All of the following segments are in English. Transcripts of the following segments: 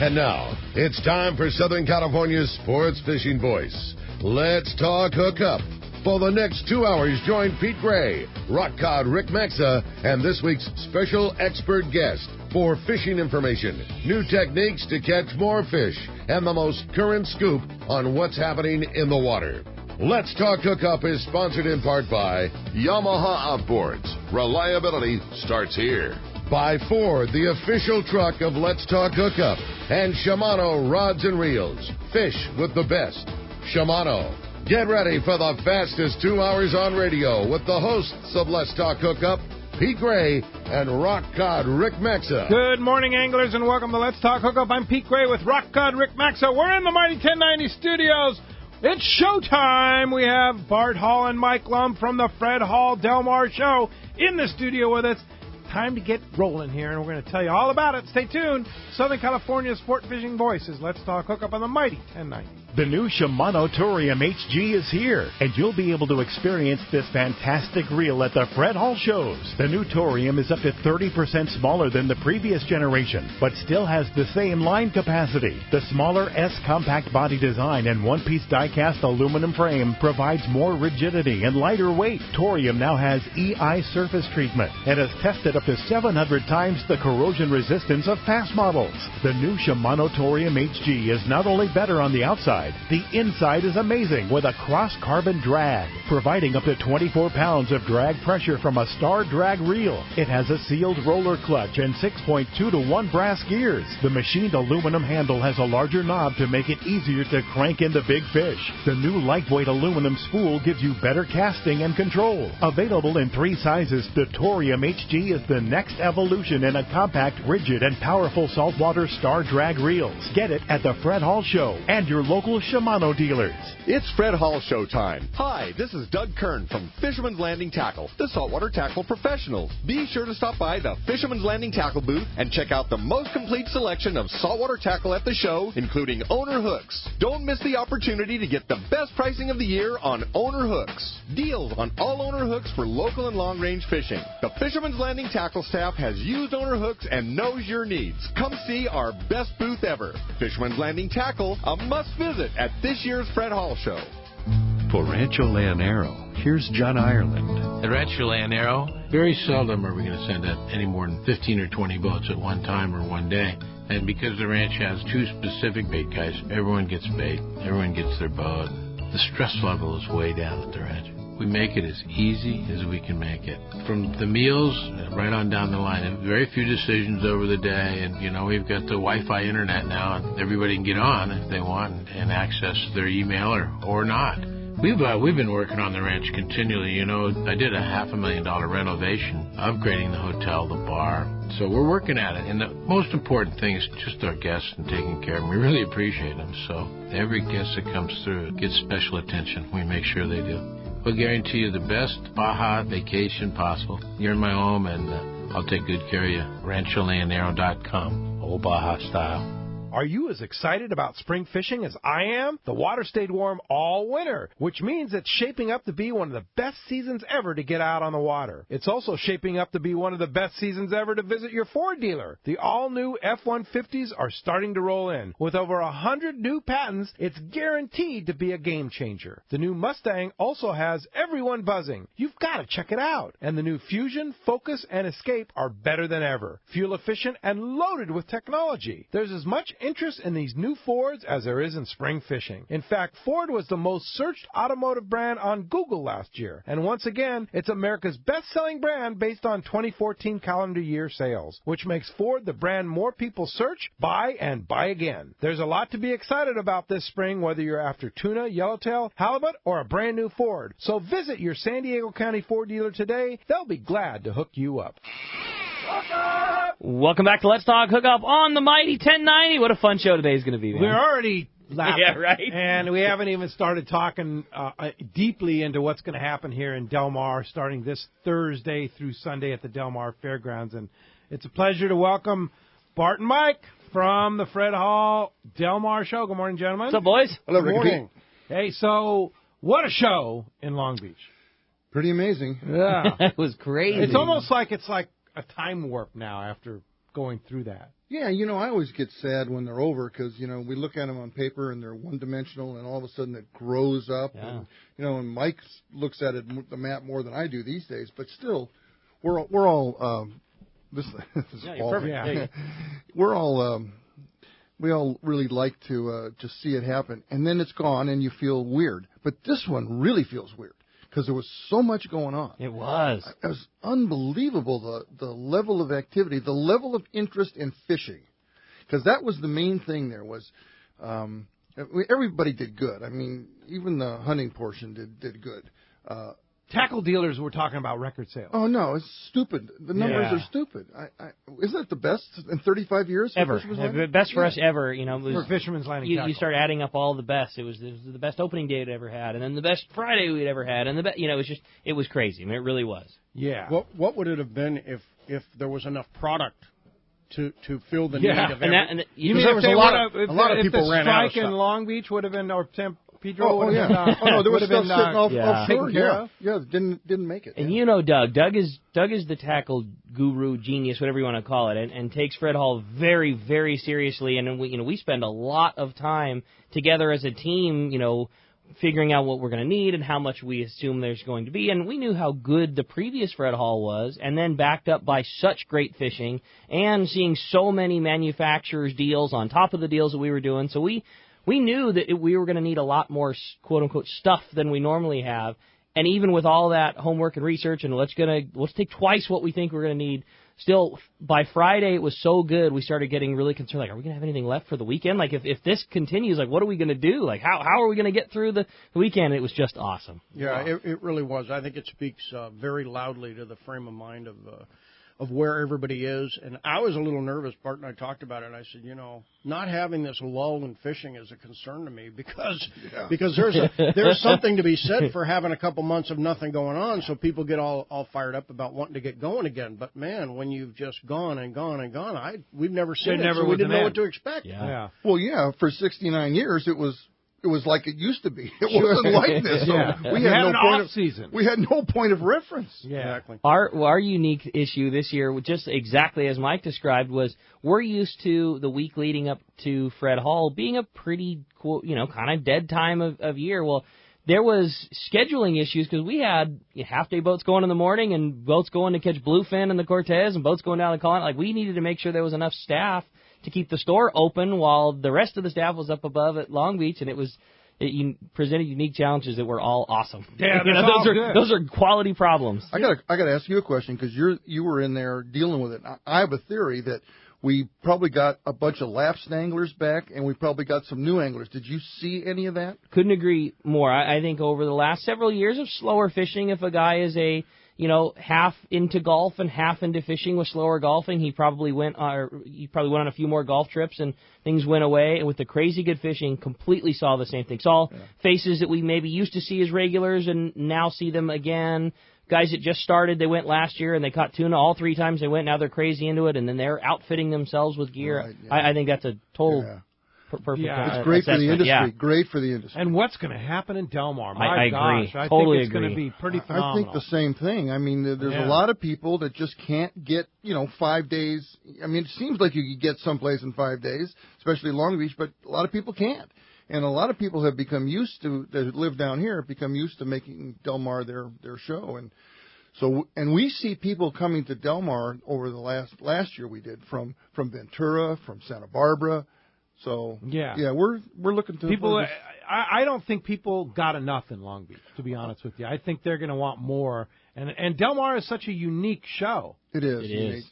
And now, it's time for Southern California's sports fishing voice. Let's talk hookup. For the next 2 hours, join Pete Gray, rock cod Rick Maxa, and this week's special expert guest for fishing information, new techniques to catch more fish, and the most current scoop on what's happening in the water. Let's Talk Hookup is sponsored in part by Yamaha Outboards. Reliability starts here. By Ford, the official truck of Let's Talk Hookup, and Shimano Rods and Reels. Fish with the best. Shimano. Get ready for the fastest 2 hours on radio with the hosts of Let's Talk Hookup, Pete Gray and Rock Cod Rick Maxa. Good morning, anglers, and welcome to Let's Talk Hookup. I'm Pete Gray with Rock Cod Rick Maxa. We're in the Mighty 1090 studios. It's showtime. We have Bart Hall and Mike Lum from the Fred Hall Del Mar Show in the studio with us. Time to get rolling here, and we're going to tell you all about it. Stay tuned. Southern California's sport fishing voices. Let's Talk Hookup on the Mighty 1090. The new Shimano Torium HG is here, and you'll be able to experience this fantastic reel at the Fred Hall shows. The new Torium is up to 30% smaller than the previous generation, but still has the same line capacity. The smaller S compact body design and one-piece die-cast aluminum frame provides more rigidity and lighter weight. Torium now has EI surface treatment and has tested up to 700 times the corrosion resistance of past models. The new Shimano Torium HG is not only better on the outside, the inside is amazing with a cross-carbon drag, providing up to 24 pounds of drag pressure from a star drag reel. It has a sealed roller clutch and 6.2 to 1 brass gears. The machined aluminum handle has a larger knob to make it easier to crank in the big fish. The new lightweight aluminum spool gives you better casting and control. Available in 3 sizes, the Torium HG is the next evolution in a compact, rigid, and powerful saltwater star drag reels. Get it at the Fred Hall Show and your local Shimano dealers. It's Fred Hall show time. Hi, this is Doug Kern from Fisherman's Landing Tackle, the saltwater tackle professionals. Be sure to stop by the Fisherman's Landing Tackle booth and check out the most complete selection of saltwater tackle at the show, including owner hooks. Don't miss the opportunity to get the best pricing of the year on owner hooks. Deals on all owner hooks for local and long-range fishing. The Fisherman's Landing Tackle staff has used owner hooks and knows your needs. Come see our best booth ever. Fisherman's Landing Tackle, a must visit at this year's Fred Hall Show. For Rancho Leonero, here's John Ireland. At Rancho Leonero, very seldom are we going to send out any more than 15 or 20 boats at one time or one day. And because the ranch has 2 specific bait guys, everyone gets bait, everyone gets their boat. The stress level is way down at the ranch. We make it as easy as we can make it. From the meals right on down the line, very few decisions over the day. And, we've got the Wi-Fi internet now, and everybody can get on if they want and access their email or not. We've been working on the ranch continually. I did a $500,000 renovation, upgrading the hotel, the bar. So we're working at it. And the most important thing is just our guests and taking care of them. We really appreciate them. So every guest that comes through gets special attention. We make sure they do. We'll guarantee you the best Baja vacation possible. You're in my home, and I'll take good care of you. RanchoLeonero.com, old Baja style. Are you as excited about spring fishing as I am? The water stayed warm all winter, which means it's shaping up to be one of the best seasons ever to get out on the water. It's also shaping up to be one of the best seasons ever to visit your Ford dealer. The all-new F-150s are starting to roll in. With over 100 new patents, it's guaranteed to be a game changer. The new Mustang also has everyone buzzing. You've got to check it out. And the new Fusion, Focus, and Escape are better than ever. Fuel efficient and loaded with technology. There's as much interest in these new Fords as there is in spring fishing. In fact, Ford was the most searched automotive brand on Google last year. And once again, it's America's best-selling brand based on 2014 calendar year sales, which makes Ford the brand more people search, buy, and buy again. There's a lot to be excited about this spring, whether you're after tuna, yellowtail, halibut, or a brand new Ford. So visit your San Diego County Ford dealer today. They'll be glad to hook you up. Welcome back to Let's Talk Hookup on the Mighty 1090. What a fun show today is going to be, man. We're already laughing. Yeah, right? And we haven't even started talking deeply into what's going to happen here in Del Mar starting this Thursday through Sunday at the Del Mar Fairgrounds. And it's a pleasure to welcome Bart and Mike from the Fred Hall Del Mar Show. Good morning, gentlemen. What's up, boys? Hello, Good Rick. morning. Hey, so what a show in Long Beach. Pretty amazing. Yeah. It was crazy. It's almost like a time warp now after going through that. Yeah, I always get sad when they're over because, we look at them on paper and they're one-dimensional and all of a sudden it grows up. Yeah. And, and Mike looks at the map more than I do these days. But still, we're all this is awful. Yeah. We all really like to just see it happen. And then it's gone and you feel weird. But this one really feels weird because there was so much going on. It was. It was unbelievable, the level of activity, the level of interest in fishing. Because that was the main thing there was everybody did good. I mean, even the hunting portion did good. Tackle dealers were talking about record sales. Oh, no, it's stupid. The numbers are stupid. Isn't it the best in 35 years? Ever. Best for us ever. For Fisherman's Landing Tackle. You start adding up all the best. It was the best opening day we'd ever had, and then the best Friday we'd ever had, and it was crazy. I mean, it really was. Yeah. What would it have been if there was enough product to fill the need of everyone? You mean there was a lot of people ran out of stuff. If the strike in Long Beach would have been, or Pedro would have been, there was stuff sitting offshore. Yeah, didn't make it. And Doug is the tackle guru, genius, whatever you want to call it, and takes Fred Hall very, very seriously. And we spend a lot of time together as a team, figuring out what we're going to need and how much we assume there's going to be. And we knew how good the previous Fred Hall was, and then backed up by such great fishing and seeing so many manufacturers' deals on top of the deals that we were doing. So we knew that we were going to need a lot more quote-unquote stuff than we normally have. And even with all that homework and research and let's take twice what we think we're going to need, still, by Friday, it was so good, we started getting really concerned. Like, are we going to have anything left for the weekend? Like, if this continues, like, what are we going to do? Like, how are we going to get through the weekend? It was just awesome. Yeah, wow. It really was. I think it speaks very loudly to the frame of mind of where everybody is. And I was a little nervous. Bart and I talked about it, and I said, not having this lull in fishing is a concern to me because there's something to be said for having a couple months of nothing going on, so people get all fired up about wanting to get going again. But, man, when you've just gone and gone and gone, we've never seen it, so we didn't know what to expect. Yeah. Well, yeah, for 69 years it was like it used to be. It wasn't like this. So we had no point of season. We had no point of reference. Yeah. Exactly. Our unique issue this year, just exactly as Mike described, was we're used to the week leading up to Fred Hall being a pretty kind of dead time of year. Well, there was scheduling issues because we had half-day boats going in the morning and boats going to catch bluefin in the Cortez and boats going down the Colony. Like, we needed to make sure there was enough staff to keep the store open while the rest of the staff was up above at Long Beach, and it presented unique challenges that were all awesome. Yeah, those are quality problems. I gotta ask you a question because you were in there dealing with it. I have a theory that we probably got a bunch of lapsed anglers back, and we probably got some new anglers. Did you see any of that? Couldn't agree more. I think over the last several years of slower fishing, if a guy is half into golf and half into fishing with slower golfing, he probably went on a few more golf trips and things went away. And with the crazy good fishing, completely saw the same thing. Saw faces that we maybe used to see as regulars and now see them again. Guys that just started, they went last year and they caught tuna all 3 times they went. Now they're crazy into it, and then they're outfitting themselves with gear. Right, yeah. I think that's a total perfect. Yeah. It's great for the industry. Yeah. Great for the industry. And what's going to happen in Del Mar? I gosh, agree. I Totally think it's going to be pretty phenomenal. I think the same thing. I mean, there's a lot of people that just can't get 5 days. I mean, it seems like you could get someplace in 5 days, especially Long Beach, but a lot of people can't. And a lot of people have become used to, that live down here, have become used to making Del Mar their show. And we see people coming to Del Mar over the last year we did from Ventura, from Santa Barbara. So we're looking to people. I don't think people got enough in Long Beach, to be honest with you. I think they're going to want more. And Del Mar is such a unique show. It is unique.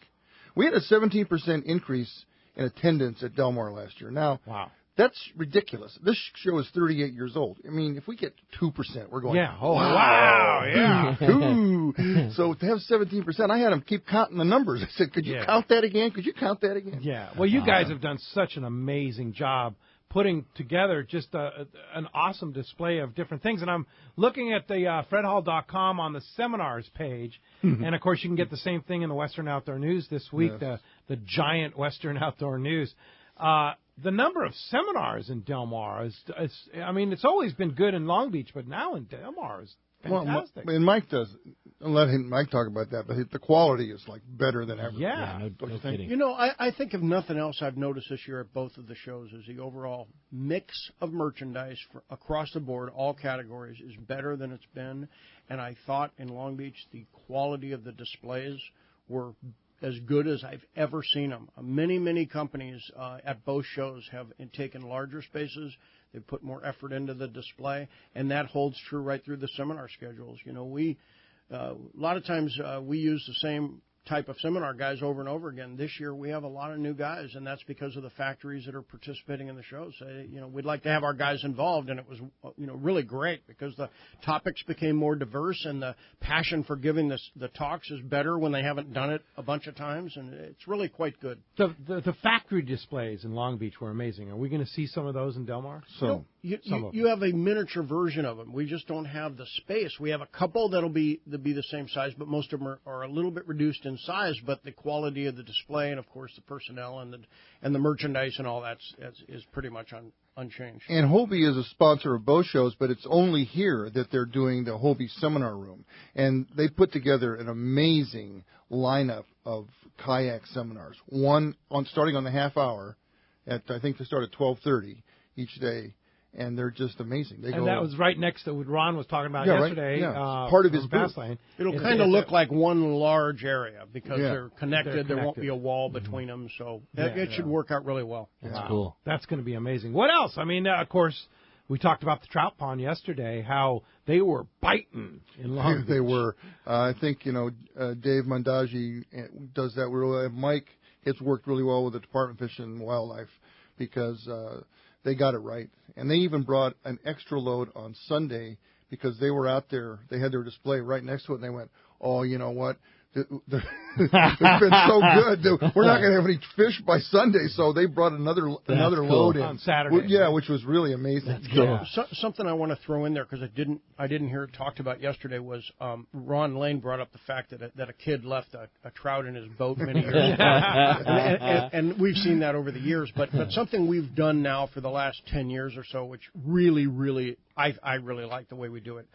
We had a 17% increase in attendance at Del Mar last year. Now, wow. That's ridiculous. This show is 38 years old. I mean, if we get 2%, we're going, wow, yeah. Ooh. So to have 17%, I had them keep counting the numbers. I said, could you count that again? Could you count that again? Yeah. Well, you guys have done such an amazing job putting together just an awesome display of different things. And I'm looking at the fredhall.com on the seminars page. And, of course, you can get the same thing in the Western Outdoor News this week, the giant Western Outdoor News. The number of seminars in Del Mar is, I mean, it's always been good in Long Beach, but now in Del Mar is fantastic. Well, and Mike does. I'll let Mike talk about that, but the quality is like better than ever. Yeah, no kidding. You know, I think if nothing else I've noticed this year at both of the shows is the overall mix of merchandise across the board, all categories, is better than it's been. And I thought in Long Beach the quality of the displays were as good as I've ever seen them. Many companies at both shows have taken larger spaces. They've put more effort into the display, and that holds true right through the seminar schedules. You know, a lot of times we use the same type of seminar guys over and over again. This year we have a lot of new guys, and that's because of the factories that are participating in the shows. You know, we'd like to have our guys involved, and it was, you know, really great because the topics became more diverse, and the passion for giving the talks is better when they haven't done it a bunch of times, and it's really quite good. The factory displays in Long Beach were amazing. Are we going to see some of those in Del Mar? So you have a miniature version of them. We just don't have the space. We have a couple that'll be the same size, but most of them are a little bit reduced in size. But the quality of the display and, of course, the personnel and the merchandise and all that is pretty much unchanged. And Hobie is a sponsor of both shows, but it's only here that they're doing the Hobie Seminar Room. And they put together an amazing lineup of kayak seminars. One starting on the half hour I think they start at 12:30 each day. And they're just amazing. That was right next to what Ron was talking about yesterday. Right? Yeah. Part of his fast lane. It'll kind of look like one large area because they're connected. There won't be a wall between them, so it should work out really well. That's cool. That's going to be amazing. What else? I mean, of course, we talked about the trout pond yesterday, how they were biting in Long Beach. They were. I think, Dave Mondaji does that really well. Mike has worked really well with the Department of Fish and Wildlife because they got it right. And they even brought an extra load on Sunday because they were out there. They had their display right next to it, and they went, oh, you know what? It's been so good. We're not going to have any fish by Sunday, so they brought another load in on Saturday. Yeah, which was really amazing. That's cool. Yeah. Something I want to throw in there because I didn't hear it talked about yesterday was Ron Lane brought up the fact that a kid left a trout in his boat many years ago, and we've seen that over the years. But something we've done now for the last 10 years or so, which really I really like the way we do it,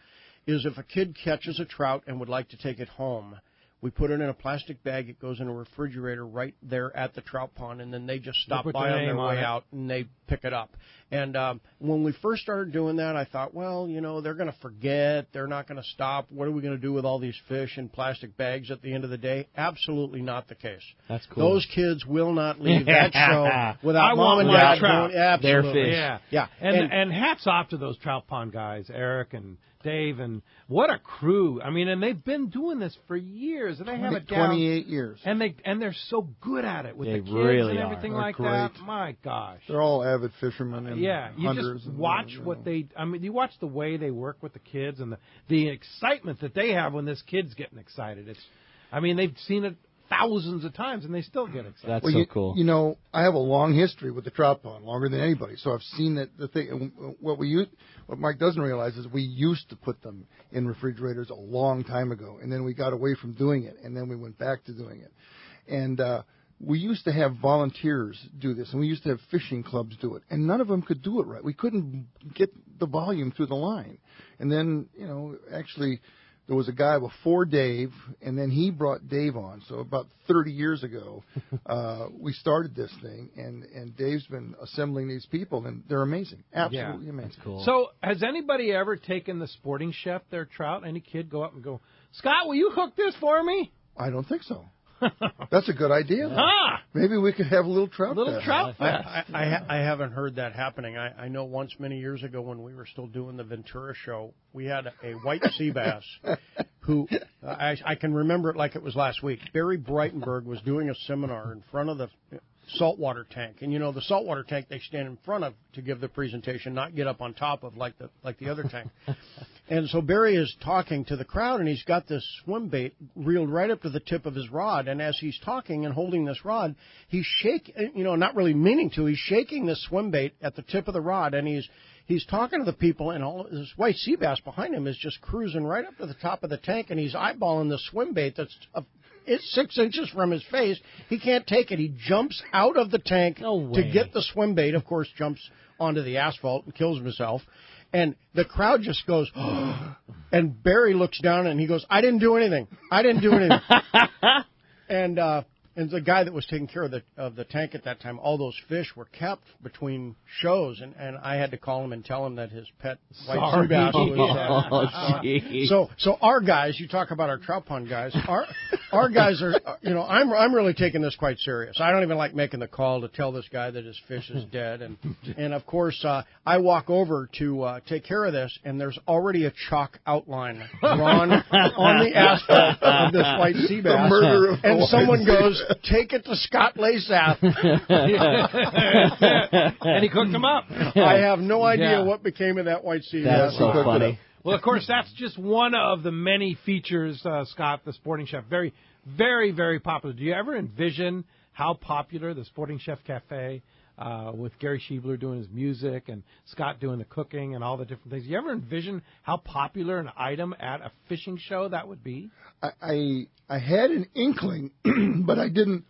is if a kid catches a trout and would like to take it home, we put it in a plastic bag. It goes in a refrigerator right there at the trout pond, and then they just stop by on their way out, and they pick it up. And when we first started doing that, I thought, well, they're going to forget. They're not going to stop. What are we going to do with all these fish in plastic bags at the end of the day? Absolutely not the case. That's cool. Those kids will not leave that show without mom and dad doing their absolutely. fish. Yeah. And hats off to those trout pond guys, Eric and Dave, and what a crew. I mean, and they've been doing this for years, and they have it down. 28 years. And they're so good at it with the kids really and everything are. like They're that. great. My gosh. They're all avid fishermen and you hunters. just watch you watch the way they work with the kids and the excitement that they have when this kid's getting excited. They've seen it thousands of times, and they still get excited. That's so cool. I have a long history with the trout pond, longer than anybody. So I've seen the thing. What Mike doesn't realize is we used to put them in refrigerators a long time ago, and then we got away from doing it, and then we went back to doing it. And we used to have volunteers do this, and we used to have fishing clubs do it, and none of them could do it right. We couldn't get the volume through the line. And then, actually, there was a guy before Dave, and then he brought Dave on. So about 30 years ago, we started this thing, and Dave's been assembling these people, and they're amazing. Absolutely amazing. That's cool. So has anybody ever taken the Sporting Chef, their trout? Any kid go up and go, Scott, will you hook this for me? I don't think so. That's a good idea. Maybe we could have a little trout fest. I haven't heard that happening. I know once many years ago when we were still doing the Ventura show, we had a white sea bass who I can remember it like it was last week. Barry Breitenberg was doing a seminar in front of the saltwater tank, and the saltwater tank they stand in front of to give the presentation, not get up on top of like the other tank. And so Barry is talking to the crowd, and he's got this swim bait reeled right up to the tip of his rod. And as he's talking and holding this rod, he's shaking, not really meaning to. He's shaking this swim bait at the tip of the rod, and he's talking to the people, and all this white sea bass behind him is just cruising right up to the top of the tank, and he's eyeballing the swim bait that's it's 6 inches from his face. He can't take it. He jumps out of the tank to get the swim bait. Of course, jumps onto the asphalt and kills himself. And the crowd just goes, and Barry looks down and he goes, I didn't do anything. And the guy that was taking care of the tank at that time, all those fish were kept between shows, and I had to call him and tell him that his pet white sea bass was. So our guys, you talk about our trout pond guys, our guys are, I'm really taking this quite serious. I don't even like making the call to tell this guy that his fish is dead, and of course I walk over to take care of this, and there's already a chalk outline drawn on the asphalt of this white sea bass, the murder of and someone goes, take it to Scott Lasath. And he cooked them up. I have no idea what became of that white sea bass. That's so funny. Well, of course, that's just one of the many features, Scott, the Sporting Chef. Very, very, very popular. Do you ever envision how popular the Sporting Chef Cafe, with Gary Schiebler doing his music and Scott doing the cooking and all the different things? Do you ever envision how popular an item at a fishing show that would be? I had an inkling, but I didn't.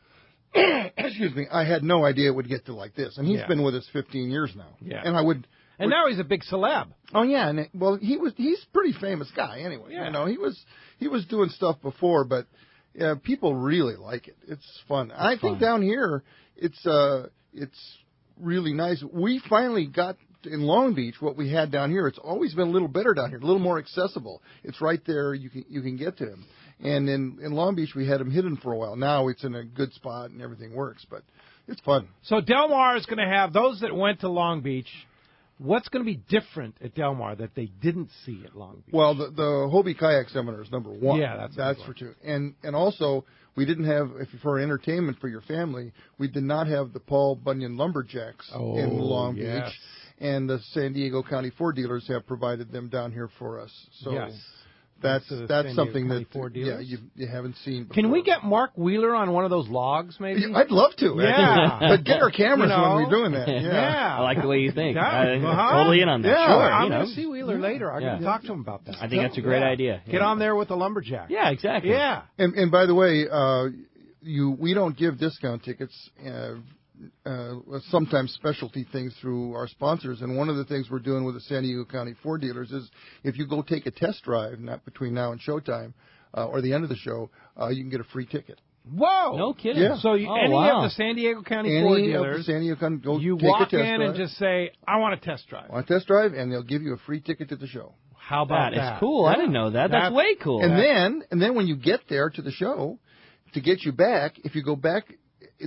Excuse me. I had no idea it would get to like this. And he's been with us 15 years now. Yeah. And I would. And now he's a big celeb. Oh yeah, and he's a pretty famous guy anyway. Yeah. He was doing stuff before, but people really like it. It's fun. I think down here it's really nice. We finally got in Long Beach what we had down here. It's always been a little better down here, a little more accessible. It's right there. You can get to him. And in Long Beach we had him hidden for a while. Now it's in a good spot and everything works, but it's fun. So Del Mar is going to have those that went to Long Beach. What's going to be different at Del Mar that they didn't see at Long Beach? Well, the Hobie Kayak Seminar is number one. Yeah, that's for two. And also, we didn't have, for entertainment for your family, we did not have the Paul Bunyan Lumberjacks in Long Beach. And the San Diego County Ford dealers have provided them down here for us. So that's something that you haven't seen before. Can we get Mark Wheeler on one of those logs, maybe? I'd love to. Yeah. But get our cameras when we're doing that. I like the way you think. Yeah. Totally in on that. Yeah. Sure. I'm going to see Wheeler later. I'm going to talk to him about that. I think that's a great idea. Get on there with the lumberjack. Yeah, exactly. Yeah. And by the way, we don't give discount tickets. Sometimes specialty things through our sponsors, and one of the things we're doing with the San Diego County Ford dealers is if you go take a test drive, not between now and showtime or the end of the show, you can get a free ticket. Whoa! No kidding. Yeah. So any of the San Diego County Ford dealers, you walk in and just say, I want a test drive. I want a test drive, and they'll give you a free ticket to the show. How about that? That is cool. I didn't know that. That's way cool. And then when you get there to the show, to get you back, if you go back,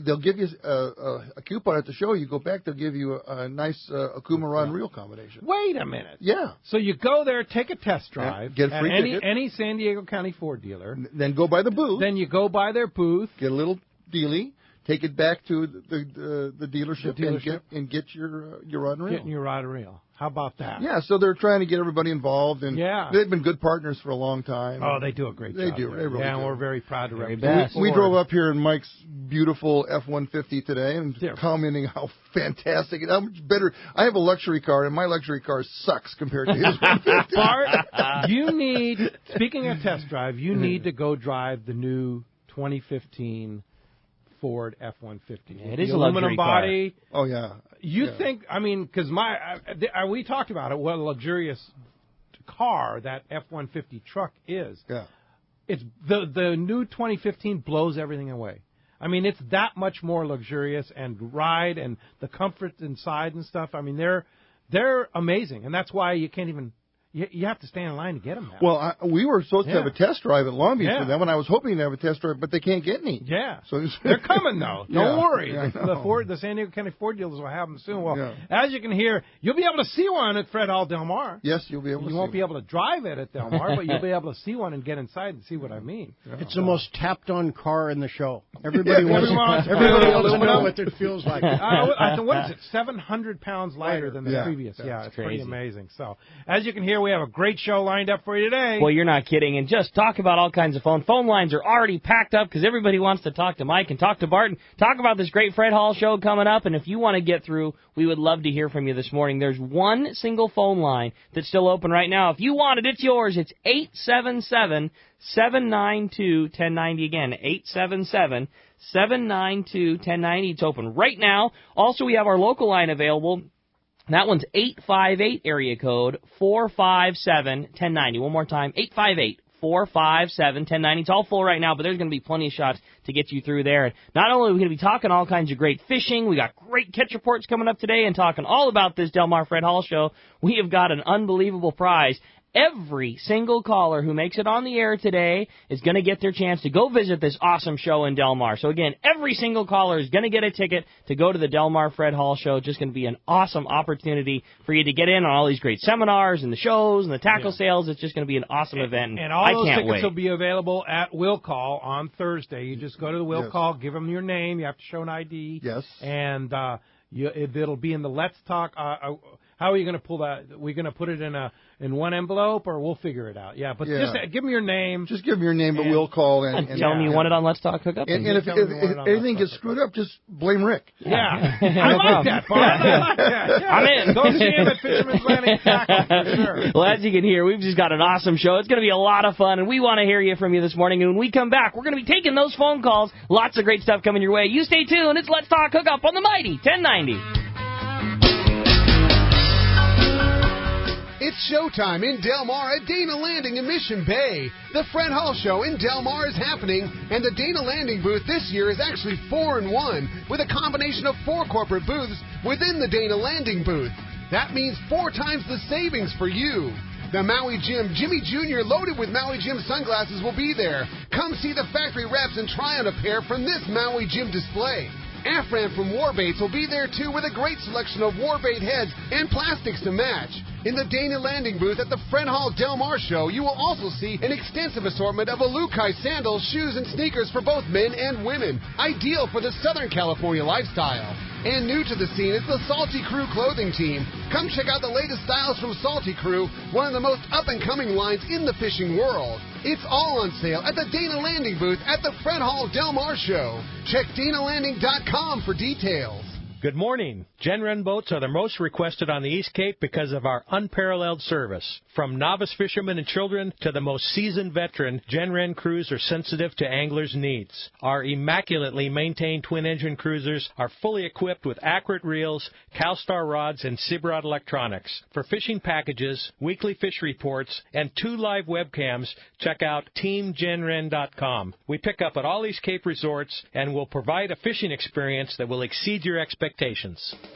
they'll give you a coupon at the show. You go back, they'll give you a nice Akuma rod and reel combination. Wait a minute. Yeah. So you go there, take a test drive, get a free ticket. any San Diego County Ford dealer. Then go by the booth. Then you go by their booth. Get a little dealie. Take it back to the dealership, and get your rod and reel. Getting your rod and reel. How about that? Yeah, so they're trying to get everybody involved, and they've been good partners for a long time. Oh, they do a great job. They do. They really do. And we're very proud to represent. We drove up here in Mike's beautiful F-150 today and commenting how fantastic, how much better. I have a luxury car, and my luxury car sucks compared to his 150. Bart, speaking of test drive, you need to go drive the new 2015 Ford F-150. It is a luxury body. Car. Oh, yeah. You think, because we talked about it, what a luxurious car that F-150 truck is. Yeah. It's the new 2015 blows everything away. I mean, it's that much more luxurious and ride and the comfort inside and stuff. I mean, they're amazing, and that's why you can't even. You have to stand in line to get them now. Well, we were supposed to have a test drive at Long Beach for them, and I was hoping to have a test drive, but they can't get any. Yeah. So they're coming, though. Don't worry. Yeah, the San Diego County Ford dealers will have them soon. Well, as you can hear, you'll be able to see one at Fred Hall Del Mar. Yes, you'll be able to see. You won't be able to drive it at Del Mar, but you'll be able to see one and get inside and see what I mean. Yeah. It's the most tapped-on car in the show. Everybody wants to know what it feels like. What is it? 700 pounds lighter than the previous. Yeah, it's pretty amazing. So, as you can hear, we have a great show lined up for you today. Well, you're not kidding. And just talk about all kinds of phone. Phone lines are already packed up because everybody wants to talk to Mike and talk to Bart and talk about this great Fred Hall show coming up. And if you want to get through, we would love to hear from you this morning. There's one single phone line that's still open right now. If you want it, it's yours. It's 877-792-1090. Again, 877-792-1090. It's open right now. Also, we have our local line available. That one's 858 area code 457-1090. One more time, 858-457-1090. It's all full right now, but there's going to be plenty of shots to get you through there. And not only are we going to be talking all kinds of great fishing, we got great catch reports coming up today and talking all about this Del Mar Fred Hall show. We have got an unbelievable prize. Every single caller who makes it on the air today is going to get their chance to go visit this awesome show in Del Mar. So, again, every single caller is going to get a ticket to go to the Del Mar Fred Hall show. Just going to be an awesome opportunity for you to get in on all these great seminars and the shows and the tackle sales. It's just going to be an awesome event. And all those tickets will be available at Will Call on Thursday. You just go to the Will Call, give them your name. You have to show an ID. Yes. And it'll be in the Let's Talk. How are you going to pull that? Are we going to put it in one envelope, or we'll figure it out? Yeah, but just give them your name. Just give them your name, but we'll call and tell them you want it on Let's Talk Hookup. And if anything gets screwed up, just blame Rick. Yeah, I like that, Bart. I like that. Yeah. I'm in. Go see him at Fisherman's Landing Tackle for sure. Well, as you can hear, we've just got an awesome show. It's going to be a lot of fun, and we want to hear you from you this morning. And when we come back, we're going to be taking those phone calls. Lots of great stuff coming your way. You stay tuned. It's Let's Talk Hookup on the Mighty 1090. It's showtime in Del Mar at Dana Landing in Mission Bay. The Fred Hall Show in Del Mar is happening, and the Dana Landing booth this year is actually 4-in-1, with a combination of 4 corporate booths within the Dana Landing booth. That means 4 times the savings for you. The Maui Jim Jimmy Jr. loaded with Maui Jim sunglasses will be there. Come see the factory reps and try on a pair from this Maui Jim display. Afran from Warbaits will be there too with a great selection of warbait heads and plastics to match. In the Dana Landing booth at the Fred Hall Del Mar show, you will also see an extensive assortment of Alukai sandals, shoes, and sneakers for both men and women, ideal for the Southern California lifestyle. And new to the scene is the Salty Crew clothing team. Come check out the latest styles from Salty Crew, one of the most up-and-coming lines in the fishing world. It's all on sale at the Dana Landing booth at the Fred Hall Del Mar show. Check DanaLanding.com for details. Good morning. Gen-Ren boats are the most requested on the East Cape because of our unparalleled service. From novice fishermen and children to the most seasoned veteran, Gen-Ren crews are sensitive to anglers' needs. Our immaculately maintained twin-engine cruisers are fully equipped with accurate reels, CalStar rods, and Sibrod electronics. For fishing packages, weekly fish reports, and 2 live webcams, check out TeamGenRen.com. We pick up at all East Cape resorts and will provide a fishing experience that will exceed your expectations.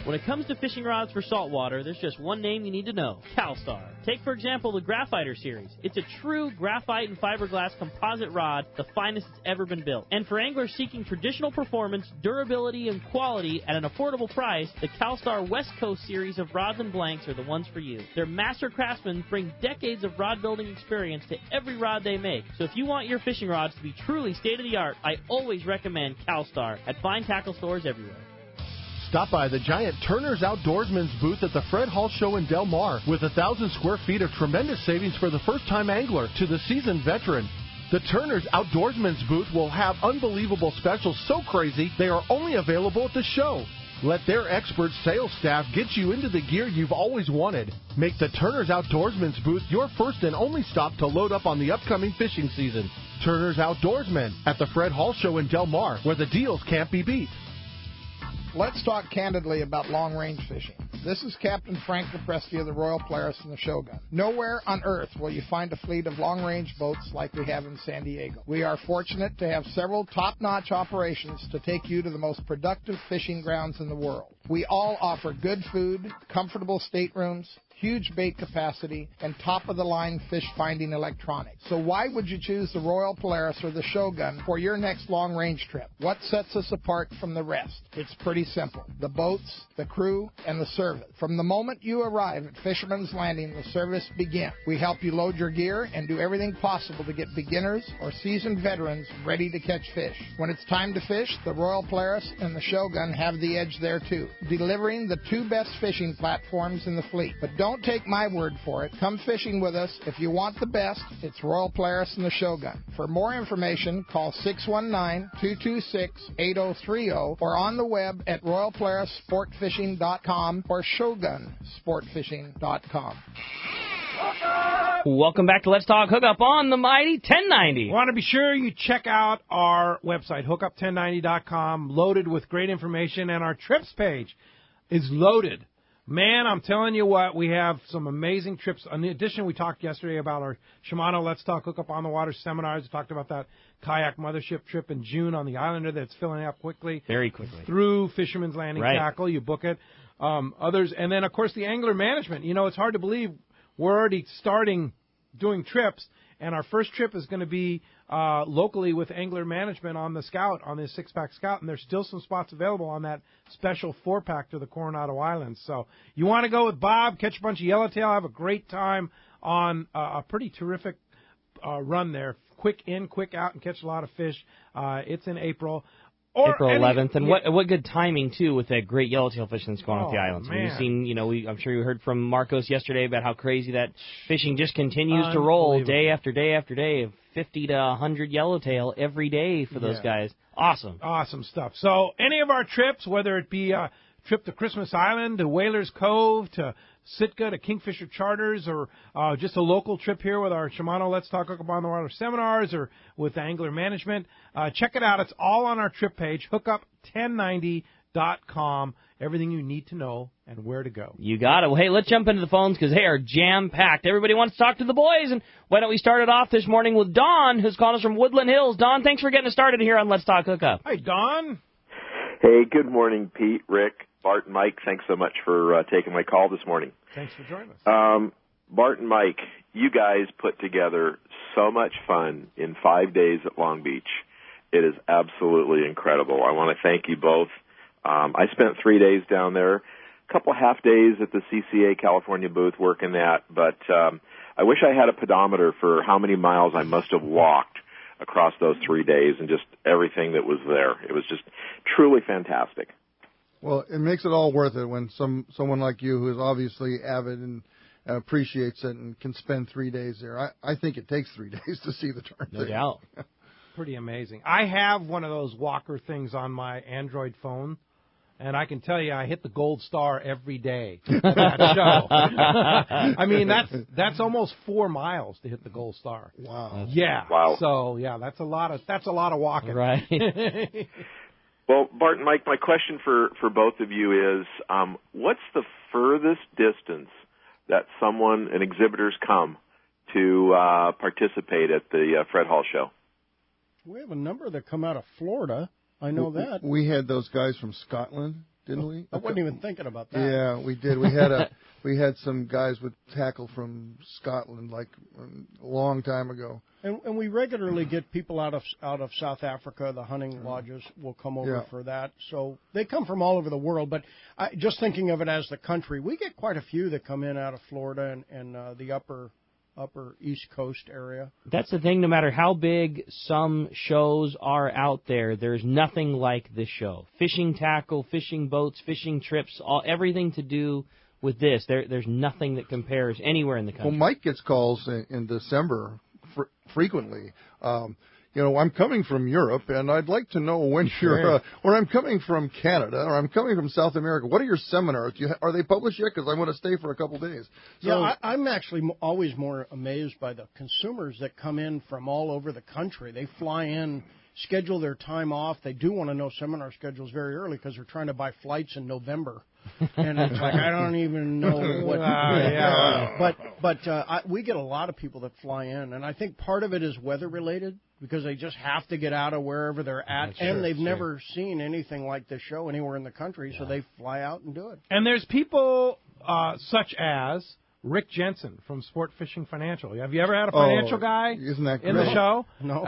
When it comes to fishing rods for saltwater, there's just one name you need to know: CalStar. Take, for example, the Graphiter series. It's a true graphite and fiberglass composite rod, the finest it's ever been built. And for anglers seeking traditional performance, durability, and quality at an affordable price, the CalStar West Coast series of rods and blanks are the ones for you. Their master craftsmen bring decades of rod building experience to every rod they make. So if you want your fishing rods to be truly state-of-the-art, I always recommend CalStar at fine tackle stores everywhere. Stop by the giant Turner's Outdoorsman's booth at the Fred Hall Show in Del Mar with 1,000 square feet of tremendous savings for the first-time angler to the seasoned veteran. The Turner's Outdoorsman's booth will have unbelievable specials so crazy they are only available at the show. Let their expert sales staff get you into the gear you've always wanted. Make the Turner's Outdoorsman's booth your first and only stop to load up on the upcoming fishing season. Turner's Outdoorsman at the Fred Hall Show in Del Mar, where the deals can't be beat. Let's talk candidly about long-range fishing. This is Captain Frank Capresti of the Royal Polaris and the Shogun. Nowhere on Earth will you find a fleet of long-range boats like we have in San Diego. We are fortunate to have several top-notch operations to take you to the most productive fishing grounds in the world. We all offer good food, comfortable staterooms, huge bait capacity, and top-of-the-line fish-finding electronics. So why would you choose the Royal Polaris or the Shogun for your next long-range trip? What sets us apart from the rest? It's pretty simple. The boats, the crew, and the service. From the moment you arrive at Fisherman's Landing, the service begins. We help you load your gear and do everything possible to get beginners or seasoned veterans ready to catch fish. When it's time to fish, the Royal Polaris and the Shogun have the edge there too, delivering the 2 best fishing platforms in the fleet. But don't take my word for it. Come fishing with us. If you want the best, it's Royal Polaris and the Shogun. For more information, call 619-226-8030 or on the web at royalpolarissportfishing.com or shogunsportfishing.com. Welcome back to Let's Talk Hookup on the Mighty 1090. Want to be sure you check out our website, hookup1090.com, loaded with great information, and our trips page is loaded Man, I'm telling you what, we have some amazing trips. In addition, we talked yesterday about our Shimano Let's Talk Hookup on the Water seminars. We talked about that kayak mothership trip in June on the Islander that's filling up quickly. Very quickly. Through Fisherman's Landing Tackle. You book it. Others, and then, of course, the angler management. You know, it's hard to believe we're already starting doing trips, and our first trip is going to be locally with angler management on the Scout, on the 6-pack Scout, and there's still some spots available on that special 4-pack to the Coronado Islands. So you want to go with Bob, catch a bunch of yellowtail, have a great time on a pretty terrific run there. Quick in, quick out, and catch a lot of fish. It's in April. April 11th, and what good timing too with that great yellowtail fishing that's going on at the islands. Man. We've seen, I'm sure you heard from Marcos yesterday about how crazy that fishing just continues to roll day after day after day, 50 to 100 yellowtail every day for those guys. Awesome stuff. So any of our trips, whether it be a trip to Christmas Island, to Whalers Cove, to Sitka, to Kingfisher Charters, or just a local trip here with our Shimano Let's Talk Hookup on the Water seminars, or with angler management, check it out. It's all on our trip page, hookup1090.com. Everything you need to know and where to go. You got it. Well, hey, let's jump into the phones because they are jam-packed. Everybody wants to talk to the boys, and why don't we start it off this morning with Don, who's calling us from Woodland Hills. Don, thanks for getting us started here on Let's Talk Hookup. Hi, Don. Hey, good morning, Pete, Rick, Bart, and Mike. Thanks so much for taking my call this morning. Thanks for joining us. Bart and Mike, you guys put together so much fun in 5 days at Long Beach. It is absolutely incredible. I want to thank you both. I spent 3 days down there, a couple half days at the CCA California booth working that, but I wish I had a pedometer for how many miles I must have walked across those 3 days and just everything that was there. It was just truly fantastic. Well, it makes it all worth it when someone like you, who is obviously avid and appreciates it and can spend 3 days there. I think it takes 3 days to see the darn thing. No doubt. Pretty amazing. I have one of those walker things on my Android phone, and I can tell you I hit the gold star every day for that show. I mean, that's almost 4 miles to hit the gold star. Wow. Yeah. Wow. So, yeah, that's a lot of walking. Right. Well, Bart and Mike, my question for both of you is, what's the furthest distance that an exhibitors come to participate at the Fred Hall Show? We have a number that come out of Florida. I know that. We had those guys from Scotland, didn't we? I wasn't even thinking about that. Yeah, we did. We had some guys with tackle from Scotland like a long time ago. And we regularly get people out of South Africa. The hunting lodges will come over for that. So they come from all over the world. But just thinking of it as the country, we get quite a few that come in out of Florida and the upper East Coast area. That's the thing. No matter how big some shows are out there, there's nothing like this show. Fishing tackle, fishing boats, fishing trips, everything to do with this. There's nothing that compares anywhere in the country. Well, Mike gets calls in December frequently. I'm coming from Europe, and I'd like to know when you're, or I'm coming from Canada, or I'm coming from South America. What are your seminars? Are they published yet? Because I want to stay for a couple days. So, I'm actually always more amazed by the consumers that come in from all over the country. They fly in, schedule their time off. They do want to know seminar schedules very early because they're trying to buy flights in November. And it's like, I don't even know what. But we get a lot of people that fly in, and I think part of it is weather related because they just have to get out of wherever they're at, they've never seen anything like this show anywhere in the country, so they fly out and do it. And there's people such as Rick Jensen from Sport Fishing Financial. Have you ever had a financial guy in the show? No.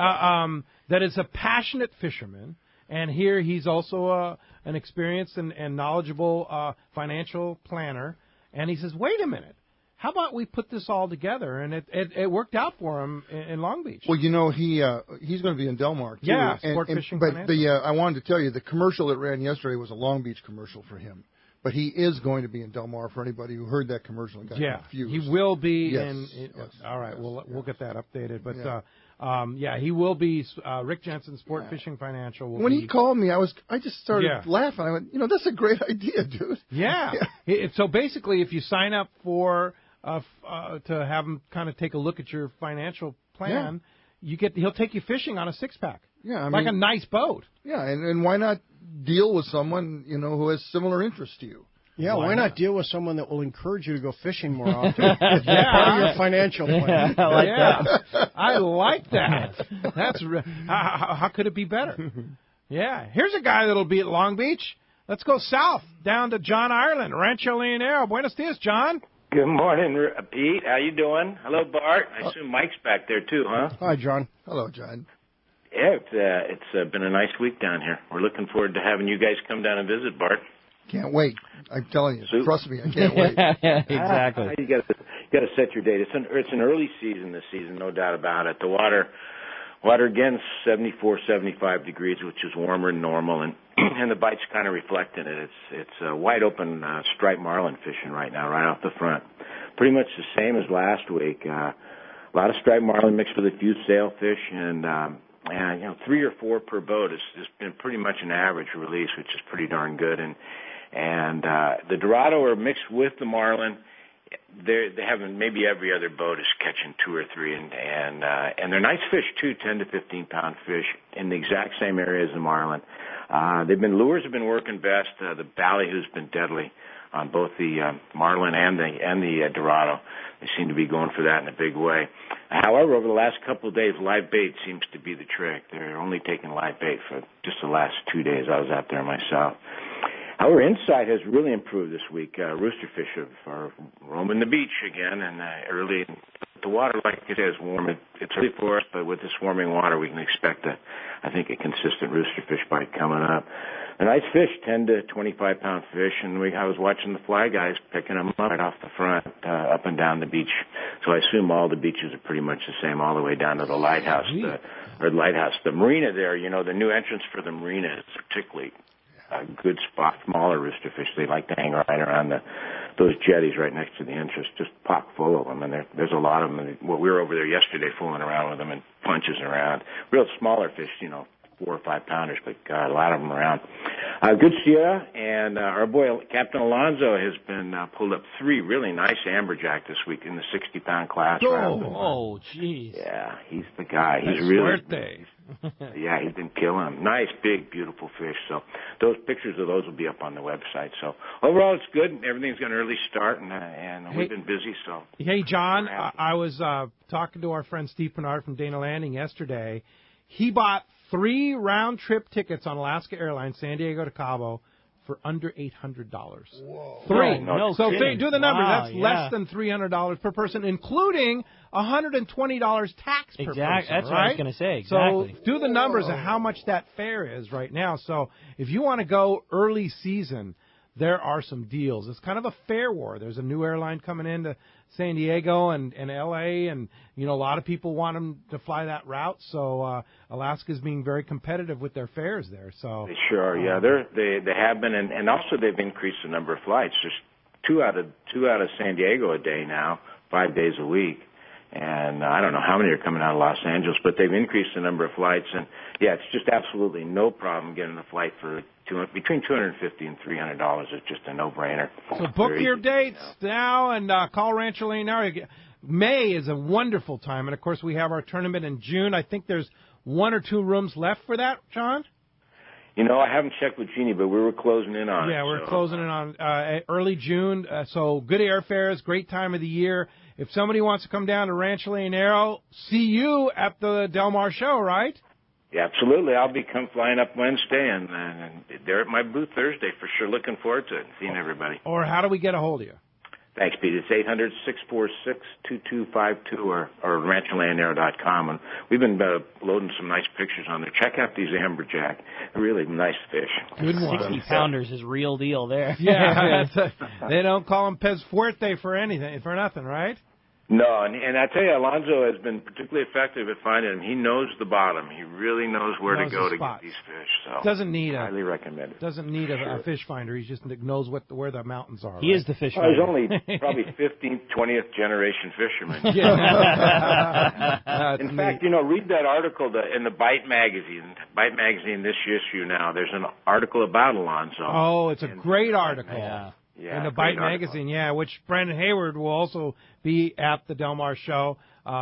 That is a passionate fisherman. And here he's also an experienced and knowledgeable financial planner. And he says, wait a minute, how about we put this all together? And it worked out for him in Long Beach. Well, he's going to be in Del Mar, too. Yeah, Sport Fishing Financial. But I wanted to tell you, the commercial that ran yesterday was a Long Beach commercial for him. But he is going to be in Del Mar for anybody who heard that commercial and got confused. He will be yes. All right, we'll get that updated. But he will be. Rick Jensen, Sport Fishing Financial. When he called me, I just started laughing. I went, that's a great idea, dude. Yeah. So basically, if you sign up for to have him kind of take a look at your financial plan, he'll take you fishing on a 6-pack. Yeah, a nice boat. Yeah, and why not deal with someone who has similar interests to you? Yeah, why not deal with someone that will encourage you to go fishing more often? Part of your financial plan. I like that. I like that. That's how could it be better? Yeah. Here's a guy that'll be at Long Beach. Let's go south, down to John Ireland, Rancho Leonero. Buenos dias, John. Good morning, Pete. How you doing? Hello, Bart. I assume Mike's back there, too, huh? Hi, John. Hello, John. Yeah, it's been a nice week down here. We're looking forward to having you guys come down and visit, Bart. Can't wait. I'm telling you. Trust me, I can't wait. Exactly. You got to set your date. It's an early season this season, no doubt about it. The water again, 74, 75 degrees, which is warmer than normal, and the bite's kind of reflecting it. It's wide open striped marlin fishing right now, right off the front. Pretty much the same as last week. A lot of striped marlin mixed with a few sailfish, and 3 or 4 per boat has been pretty much an average release, which is pretty darn good. And the Dorado are mixed with the marlin. They haven't. Maybe every other boat is catching 2 or 3, and they're nice fish too, 10 to 15 pound fish in the exact same area as the marlin. Lures have been working best. The ballyhoo's been deadly on both the marlin and the Dorado. They seem to be going for that in a big way. However, over the last couple of days, live bait seems to be the trick. They're only taking live bait for just the last 2 days. I was out there myself. However, insight has really improved this week. Roosterfish are roaming the beach again, and early the water, like it is, warm. It's early for us, but with this warming water, we can expect a consistent roosterfish bite coming up. A nice fish, 10 to 25 pound fish, and I was watching the fly guys picking them up right off the front, up and down the beach. So I assume all the beaches are pretty much the same, all the way down to the lighthouse. The marina there. The new entrance for the marina is particularly a good spot. Smaller roosterfish, they like to hang right around those jetties right next to the entrance, just pock full of them. And there's a lot of them. We were over there yesterday fooling around with them and punches around. Real smaller fish, 4 or 5 pounders, but a lot of them around. Good Sierra, and our boy Captain Alonzo has been pulled up 3 really nice amberjack this week in the 60 pound class. Oh, jeez. Yeah, he's the guy. That's He's really. birthday. Yeah, he's been killing them. Nice, big, beautiful fish. So those pictures of those will be up on the website. So overall, it's good. Everything's got an early start, and we've been busy. So hey, John, I was talking to our friend Steve Bernard from Dana Landing yesterday. He bought 3 round-trip tickets on Alaska Airlines, San Diego to Cabo, for under $800. Whoa. 3. No So kidding. do the numbers. Wow, That's less than $300 per person, including $120 tax per person. That's right? what I was going to say. Exactly. So do the numbers of how much that fare is right now. So if you want to go early season, there are some deals. It's kind of a fare war. There's a new airline coming into San Diego and L.A., and, a lot of people want them to fly that route. So Alaska's being very competitive with their fares there. So they sure are. Yeah, they have been, and also they've increased the number of flights. There's two out of San Diego a day now, 5 days a week. And I don't know how many are coming out of Los Angeles, but they've increased the number of flights. And, yeah, it's just absolutely no problem getting a flight for between $250 and $300. It's just a no-brainer. So book your dates now and call Rancho Leonero. May is a wonderful time. And, of course, we have our tournament in June. I think there's 1 or 2 rooms left for that, John? I haven't checked with Jeannie, but we were closing in on it. Yeah, we're closing in on early June. So good airfares, great time of the year. If somebody wants to come down to Rancho Leonero, see you at the Del Mar show, right? Yeah, absolutely. I'll be flying up Wednesday and there at my booth Thursday for sure. Looking forward to it, seeing everybody. Or how do we get a hold of you? Thanks, Pete. It's 800-646-2252 or rancholeonero.com. And we've been loading some nice pictures on there. Check out these amberjack. Really nice fish. Good one. 60-pounders is real deal there. Yeah. They don't call them pez fuerte for nothing, right? No, and I tell you, Alonzo has been particularly effective at finding them. He knows the bottom. He really knows where to go to get these fish. So highly recommend it. Doesn't need a fish finder. He just knows where the mountains are. He is the fish finder. He's only probably 15th, 20th generation fisherman. In fact, read that article in the Bite magazine. Bite magazine this issue now. There's an article about Alonzo. Oh, it's a great article. Yeah. Yeah, in the Bite article. magazine, which Brandon Hayward will also be at the Del Mar show,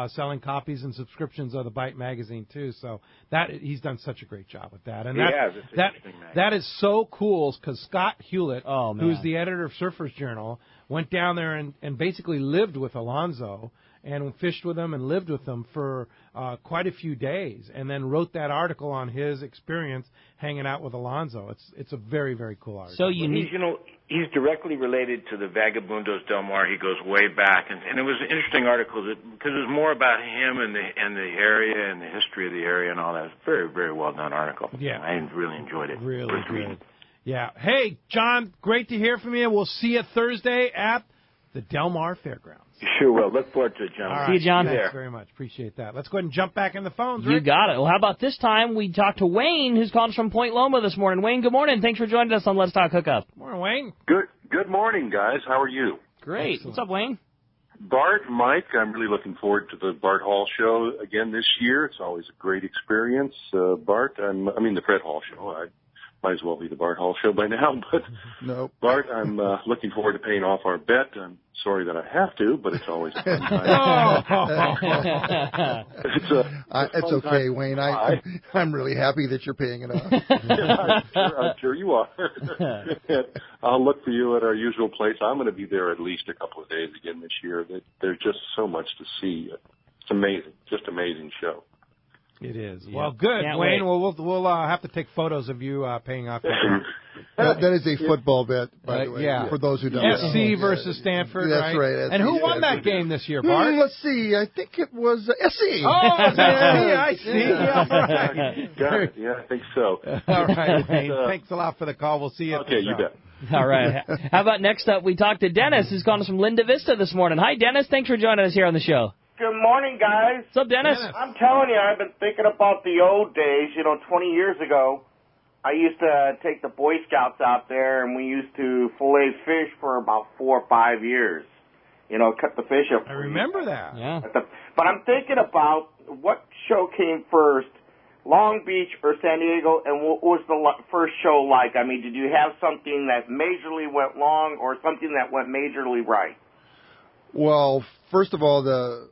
selling copies and subscriptions of the Bite magazine too. So that he's done such a great job with that, and that is so cool because Scott Hewlett, who's the editor of Surfers Journal, went down there and basically lived with Alonzo and fished with him and lived with him for quite a few days, and then wrote that article on his experience hanging out with Alonzo. It's a very, very cool article. So unique. He's directly related to the Vagabundos Del Mar. He goes way back, and it was an interesting article because it was more about him and the area and the history of the area and all that. It was a very, very well done article. Yeah, I really enjoyed it. Really good. Yeah. Hey, John, great to hear from you. We'll see you Thursday at the Del Mar Fairgrounds. You sure will. Look forward to it, John. All right. See you, John. Thanks very much. Appreciate that. Let's go ahead and jump back in the phones, Rick. You got it. Well, how about this time we talked to Wayne, who's calling us from Point Loma this morning. Wayne, good morning. Thanks for joining us on Let's Talk Hookup. Morning, Wayne. Good morning, guys. How are you? Great. Excellent. What's up, Wayne? Bart, Mike, I'm really looking forward to the Bart Hall show again this year. It's always a great experience. Bart, the Fred Hall show. I might as well be the Bart Hall show by now, but no. Bart, I'm looking forward to paying off our bet. I'm sorry that I have to, but it's always a fun time. It's okay, Wayne. I'm really happy that you're paying it off. I'm sure you are. I'll look for you at our usual place. I'm going to be there at least a couple of days again this year. There's just so much to see. It's amazing, just amazing show. It is. Yeah. Well, good, Can't Wayne. wait. Well, we'll have to take photos of you paying off. That is a football bet, by the way. Yeah. For those who don't know. SC versus Stanford. That's right. And who won that game this year, Bart? Let's see. I think it was SC. Oh, SC. I see. Yeah, all right. Got it. Yeah, I think so. All right, Wayne. Thanks a lot for the call. We'll see you. Okay, you bet. All right. How about next up, we talked to Dennis, who's calling us from Linda Vista this morning. Hi, Dennis. Thanks for joining us here on the show. Good morning, guys. What's up, Dennis? I'm telling you, I've been thinking about the old days. 20 years ago, I used to take the Boy Scouts out there, and we used to fillet fish for about 4 or 5 years. Cut the fish up. I remember that. Yeah. But I'm thinking about what show came first, Long Beach or San Diego, and what was the first show like? I mean, did you have something that majorly went wrong or something that went majorly right? Well, first of all,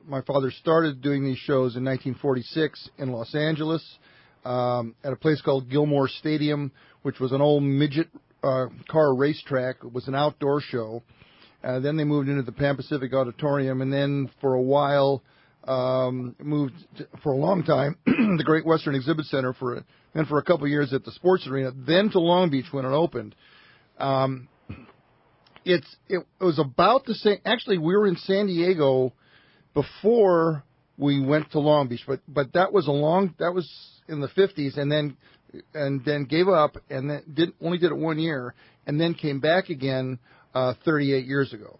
my father started doing these shows in 1946 in Los Angeles at a place called Gilmore Stadium, which was an old midget car racetrack. It was an outdoor show. Then they moved into the Pan Pacific Auditorium, and then for a while moved for a long time the Great Western Exhibit Center for a couple of years at the Sports Arena, then to Long Beach when it opened. It was about the same. Actually, we were in San Diego before we went to Long Beach, but that was in the 50s, and then gave up, and then only did it 1 year, and then came back again 38 years ago.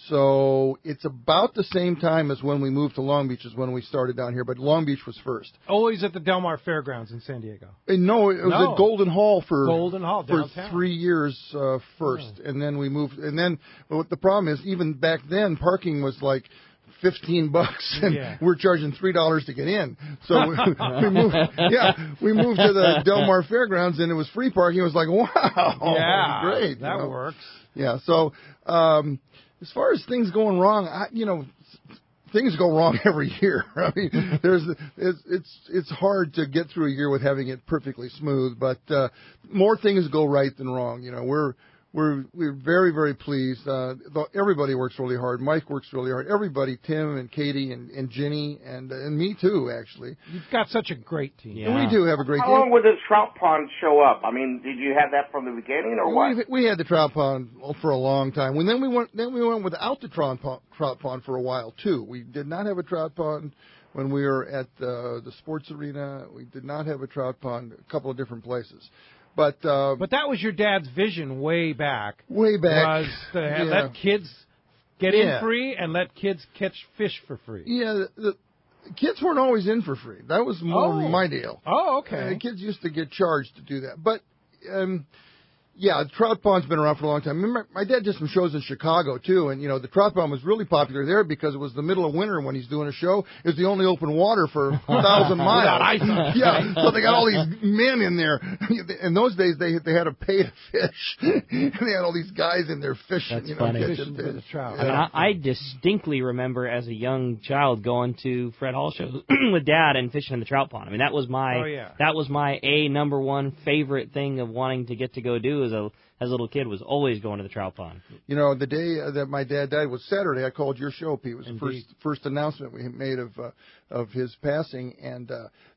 So it's about the same time as when we moved to Long Beach is when we started down here, but Long Beach was first. Always at the Del Mar Fairgrounds in San Diego. No, it was at Golden Hall for downtown. 3 years first, and then we moved. And then, but the problem is, even back then, parking was like $15, and we're charging $3 to get in. So we moved. Yeah, we moved to the Del Mar Fairgrounds, and it was free parking. It was like, wow, yeah, great, that works. Yeah. So as far as things going wrong, things go wrong every year. I mean, it's hard to get through a year with having it perfectly smooth, but more things go right than wrong. We're very, very pleased. Everybody works really hard. Mike works really hard. Everybody, Tim and Katie and Ginny and me too, actually. You've got such a great team. Yeah. We do have a great team. How long would the trout pond show up? I mean, did you have that from the beginning or what? We had the trout pond for a long time. Then we went without the trout pond for a while too. We did not have a trout pond when we were at the sports arena. We did not have a trout pond a couple of different places. But that was your dad's vision way back. Way back. Was to let kids get in free and let kids catch fish for free. Yeah, the kids weren't always in for free. That was more my deal. Oh, okay. Kids used to get charged to do that. But, Yeah, the trout pond's been around for a long time. Remember, my dad did some shows in Chicago, too, and, the trout pond was really popular there because it was the middle of winter when he's doing a show. It was the only open water for 1,000 miles. Yeah, so they got all these men in there. In those days, they had to pay to fish, and they had all these guys in there fishing. That's funny. Catching fish. I distinctly remember as a young child going to Fred Hall shows with Dad and fishing in the trout pond. I mean, that was my number one favorite thing of wanting to get to go do as a little kid, was always going to the trout pond. The day that my dad died was Saturday. I called your show, Pete. It was the first announcement we made of his passing, and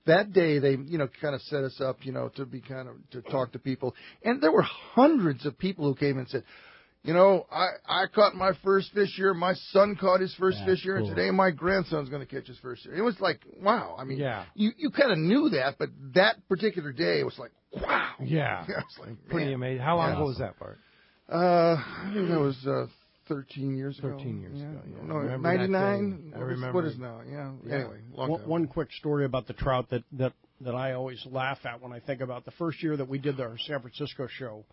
that day they kind of set us up to talk to people, and there were hundreds of people who came and said, I caught my first fish here. My son caught his first fish here, and today my grandson's going to catch his first here. It was like, wow. I mean, you kind of knew that, but that particular day, it was like, wow. Yeah. It's like, pretty amazing. How long ago was that, Bart? I think that was 13 years ago. 13 years ago, yeah. No, 99? I remember. What is now? Yeah. Anyway, one quick story about the trout that I always laugh at when I think about the first year that we did our San Francisco show.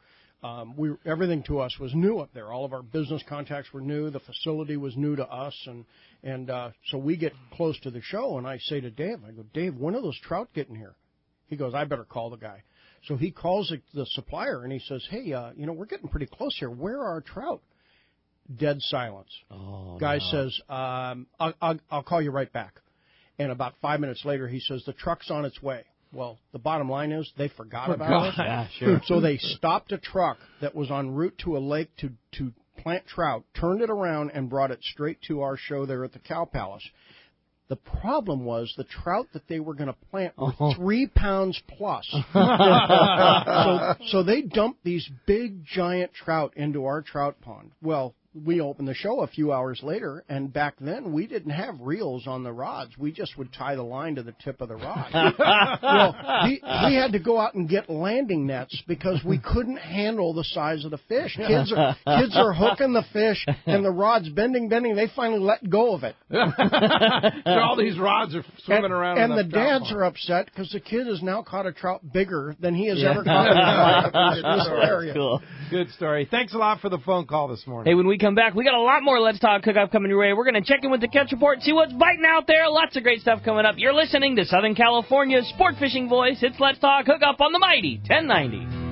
Everything to us was new up there. All of our business contacts were new. The facility was new to us, and so we get close to the show, and I say to Dave, Dave, when are those trout getting here? He goes, I better call the guy. So he calls the supplier, and he says, hey, we're getting pretty close here. Where are our trout? Dead silence. Guy says, I'll call you right back. And about 5 minutes later, he says, the truck's on its way. Well, the bottom line is they forgot about it. Yeah, sure. So they stopped a truck that was en route to a lake to plant trout, turned it around, and brought it straight to our show there at the Cow Palace. The problem was the trout that they were going to plant were 3 pounds plus. So they dumped these big, giant trout into our trout pond. Well, we opened the show a few hours later, and back then we didn't have reels on the rods. We just would tie the line to the tip of the rod. Well, we had to go out and get landing nets because we couldn't handle the size of the fish. Kids are hooking the fish, and the rod's bending. They finally let go of it. So all these rods are swimming around. And the dads are upset because the kid has now caught a trout bigger than he has ever caught in this area. Cool. Good story. Thanks a lot for the phone call this morning. Hey, when we come back, we got a lot more Let's Talk Hookup coming your way. We're going to check in with the catch report and see what's biting out there. Lots of great stuff coming up. You're listening to Southern California's sport fishing voice. It's Let's Talk Hookup on the mighty 1090.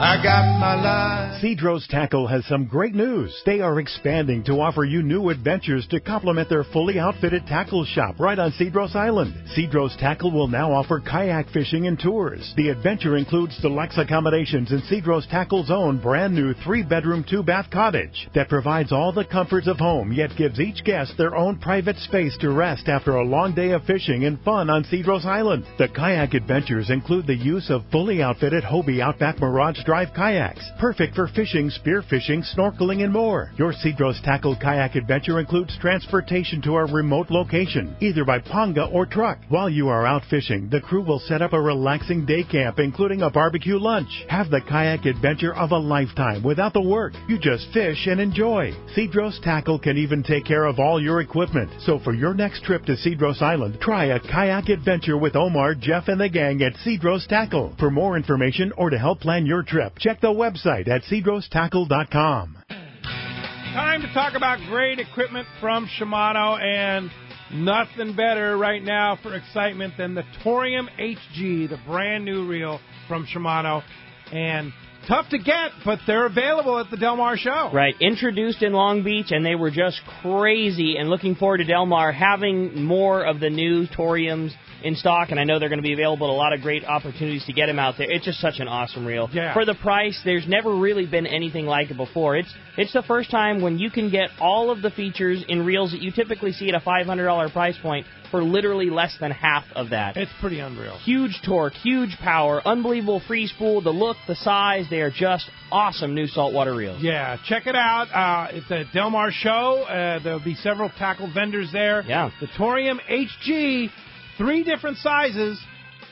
I got my line. Cedros Tackle has some great news. They are expanding to offer you new adventures to complement their fully outfitted tackle shop right on Cedros Island. Cedros Tackle will now offer kayak fishing and tours. The adventure includes deluxe accommodations in Cedros Tackle's own brand new 3-bedroom, 2-bath cottage that provides all the comforts of home, yet gives each guest their own private space to rest after a long day of fishing and fun on Cedros Island. The kayak adventures include the use of fully outfitted Hobie Outback Mirage Drive kayaks, perfect for fishing, spearfishing, snorkeling, and more. Your Cedros Tackle kayak adventure includes transportation to a remote location, either by panga or truck. While you are out fishing, the crew will set up a relaxing day camp, including a barbecue lunch. Have the kayak adventure of a lifetime without the work. You just fish and enjoy. Cedros Tackle can even take care of all your equipment. So for your next trip to Cedros Island, try a kayak adventure with Omar, Jeff, and the gang at Cedros Tackle. For more information or to help plan your trip, check the website at cedrostackle.com. Time to talk about great equipment from Shimano, and nothing better right now for excitement than the Torium HG, the brand new reel from Shimano. And tough to get, but they're available at the Del Mar show. Right, introduced in Long Beach, and they were just crazy, and looking forward to Del Mar having more of the new Toriums in stock, and I know they're going to be available at a lot of great opportunities to get them out there. It's just such an awesome reel. Yeah. For the price, there's never really been anything like it before. It's the first time when you can get all of the features in reels that you typically see at a $500 price point for literally less than half of that. It's pretty unreal. Huge torque, huge power, unbelievable free spool, the look, the size, they are just awesome new saltwater reels. Yeah, check it out. It's a Del Mar show. There'll be several tackle vendors there. Yeah. The Torium HG, 3 different sizes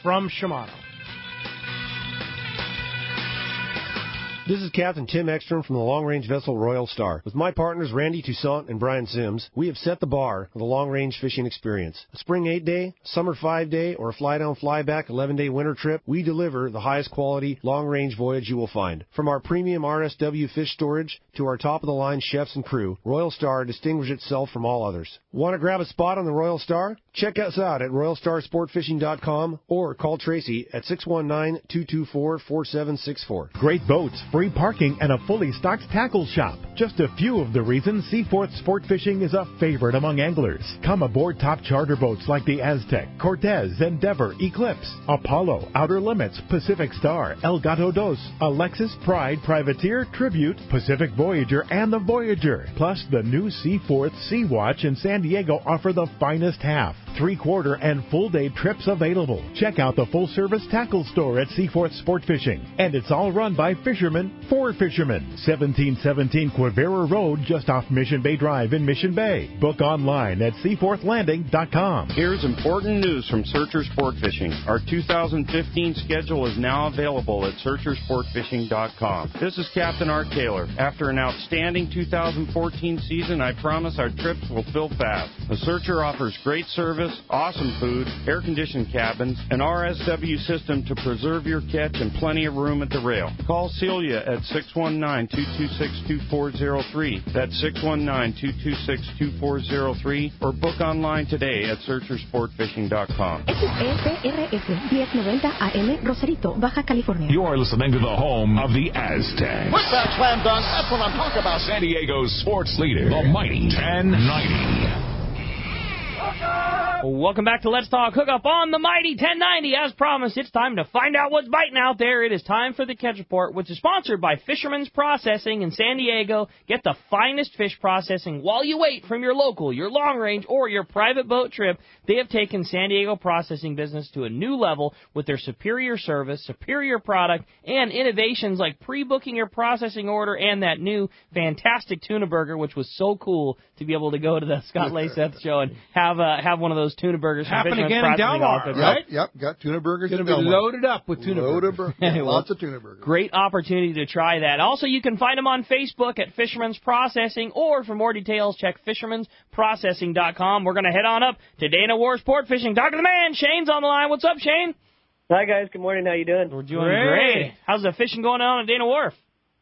from Shimano. This is Captain Tim Ekstrom from the long-range vessel Royal Star. With my partners Randy Toussaint and Brian Sims, we have set the bar for the long-range fishing experience. A spring 8-day, summer 5-day, or a fly-down, fly-back 11-day winter trip, we deliver the highest quality long-range voyage you will find. From our premium RSW fish storage to our top-of-the-line chefs and crew, Royal Star distinguishes itself from all others. Want to grab a spot on the Royal Star? Check us out at RoyalStarSportFishing.com or call Tracy at 619-224-4764. Great boats, free parking, and a fully stocked tackle shop. Just a few of the reasons Seaforth Sport Fishing is a favorite among anglers. Come aboard top charter boats like the Aztec, Cortez, Endeavor, Eclipse, Apollo, Outer Limits, Pacific Star, El Gato Dos, Alexis, Pride, Privateer, Tribute, Pacific Voyager, and the Voyager. Plus, the new Seaforth Sea Watch in San Diego offer the finest half, 3/4, and full-day trips available. Check out the full-service tackle store at Seaforth Sport Fishing. And it's all run by fishermen for fishermen. 1717 Quivira Road, just off Mission Bay Drive in Mission Bay. Book online at seaforthlanding.com. Here's important news from Searcher Sport Fishing. Our 2015 schedule is now available at searchersportfishing.com. This is Captain Art Taylor. After an outstanding 2014 season, I promise our trips will fill fast. The Searcher offers great service, awesome food, air-conditioned cabins, an RSW system to preserve your catch, and plenty of room at the rail. Call Celia at 619-226-2403. That's 619-226-2403, or book online today at searchersportfishing.com. XEPRF 1090 AM, Rosarito, Baja California. You are listening to the home of the Aztecs. What's that slam dunk? That's what I'm talking about. San Diego's sports leader, the mighty 1090. Welcome back to Let's Talk Hookup on the Mighty 1090. As promised, it's time to find out what's biting out there. It is time for the Catch Report, which is sponsored by Fisherman's Processing in San Diego. Get the finest fish processing while you wait from your local, your long range, or your private boat trip. They have taken San Diego processing business to a new level with their superior service, superior product, and innovations like pre-booking your processing order and that new fantastic tuna burger, which was so cool to be able to go to the Scott Layseth show and have one of those tuna burgers. Happen again in Del Mar, right? Yep, got tuna burgers. Going to be loaded up with tuna burgers. Lots of tuna burgers. Great opportunity to try that. Also, you can find them on Facebook at Fisherman's Processing, or for more details, check fishermansprocessing.com. We're going to head on up to Dana War Sport Fishing. Talk to the man. Shane's on the line. What's up, Shane? Hi, guys. Good morning. How you doing? We're doing great. How's the fishing going on at Dana Wharf?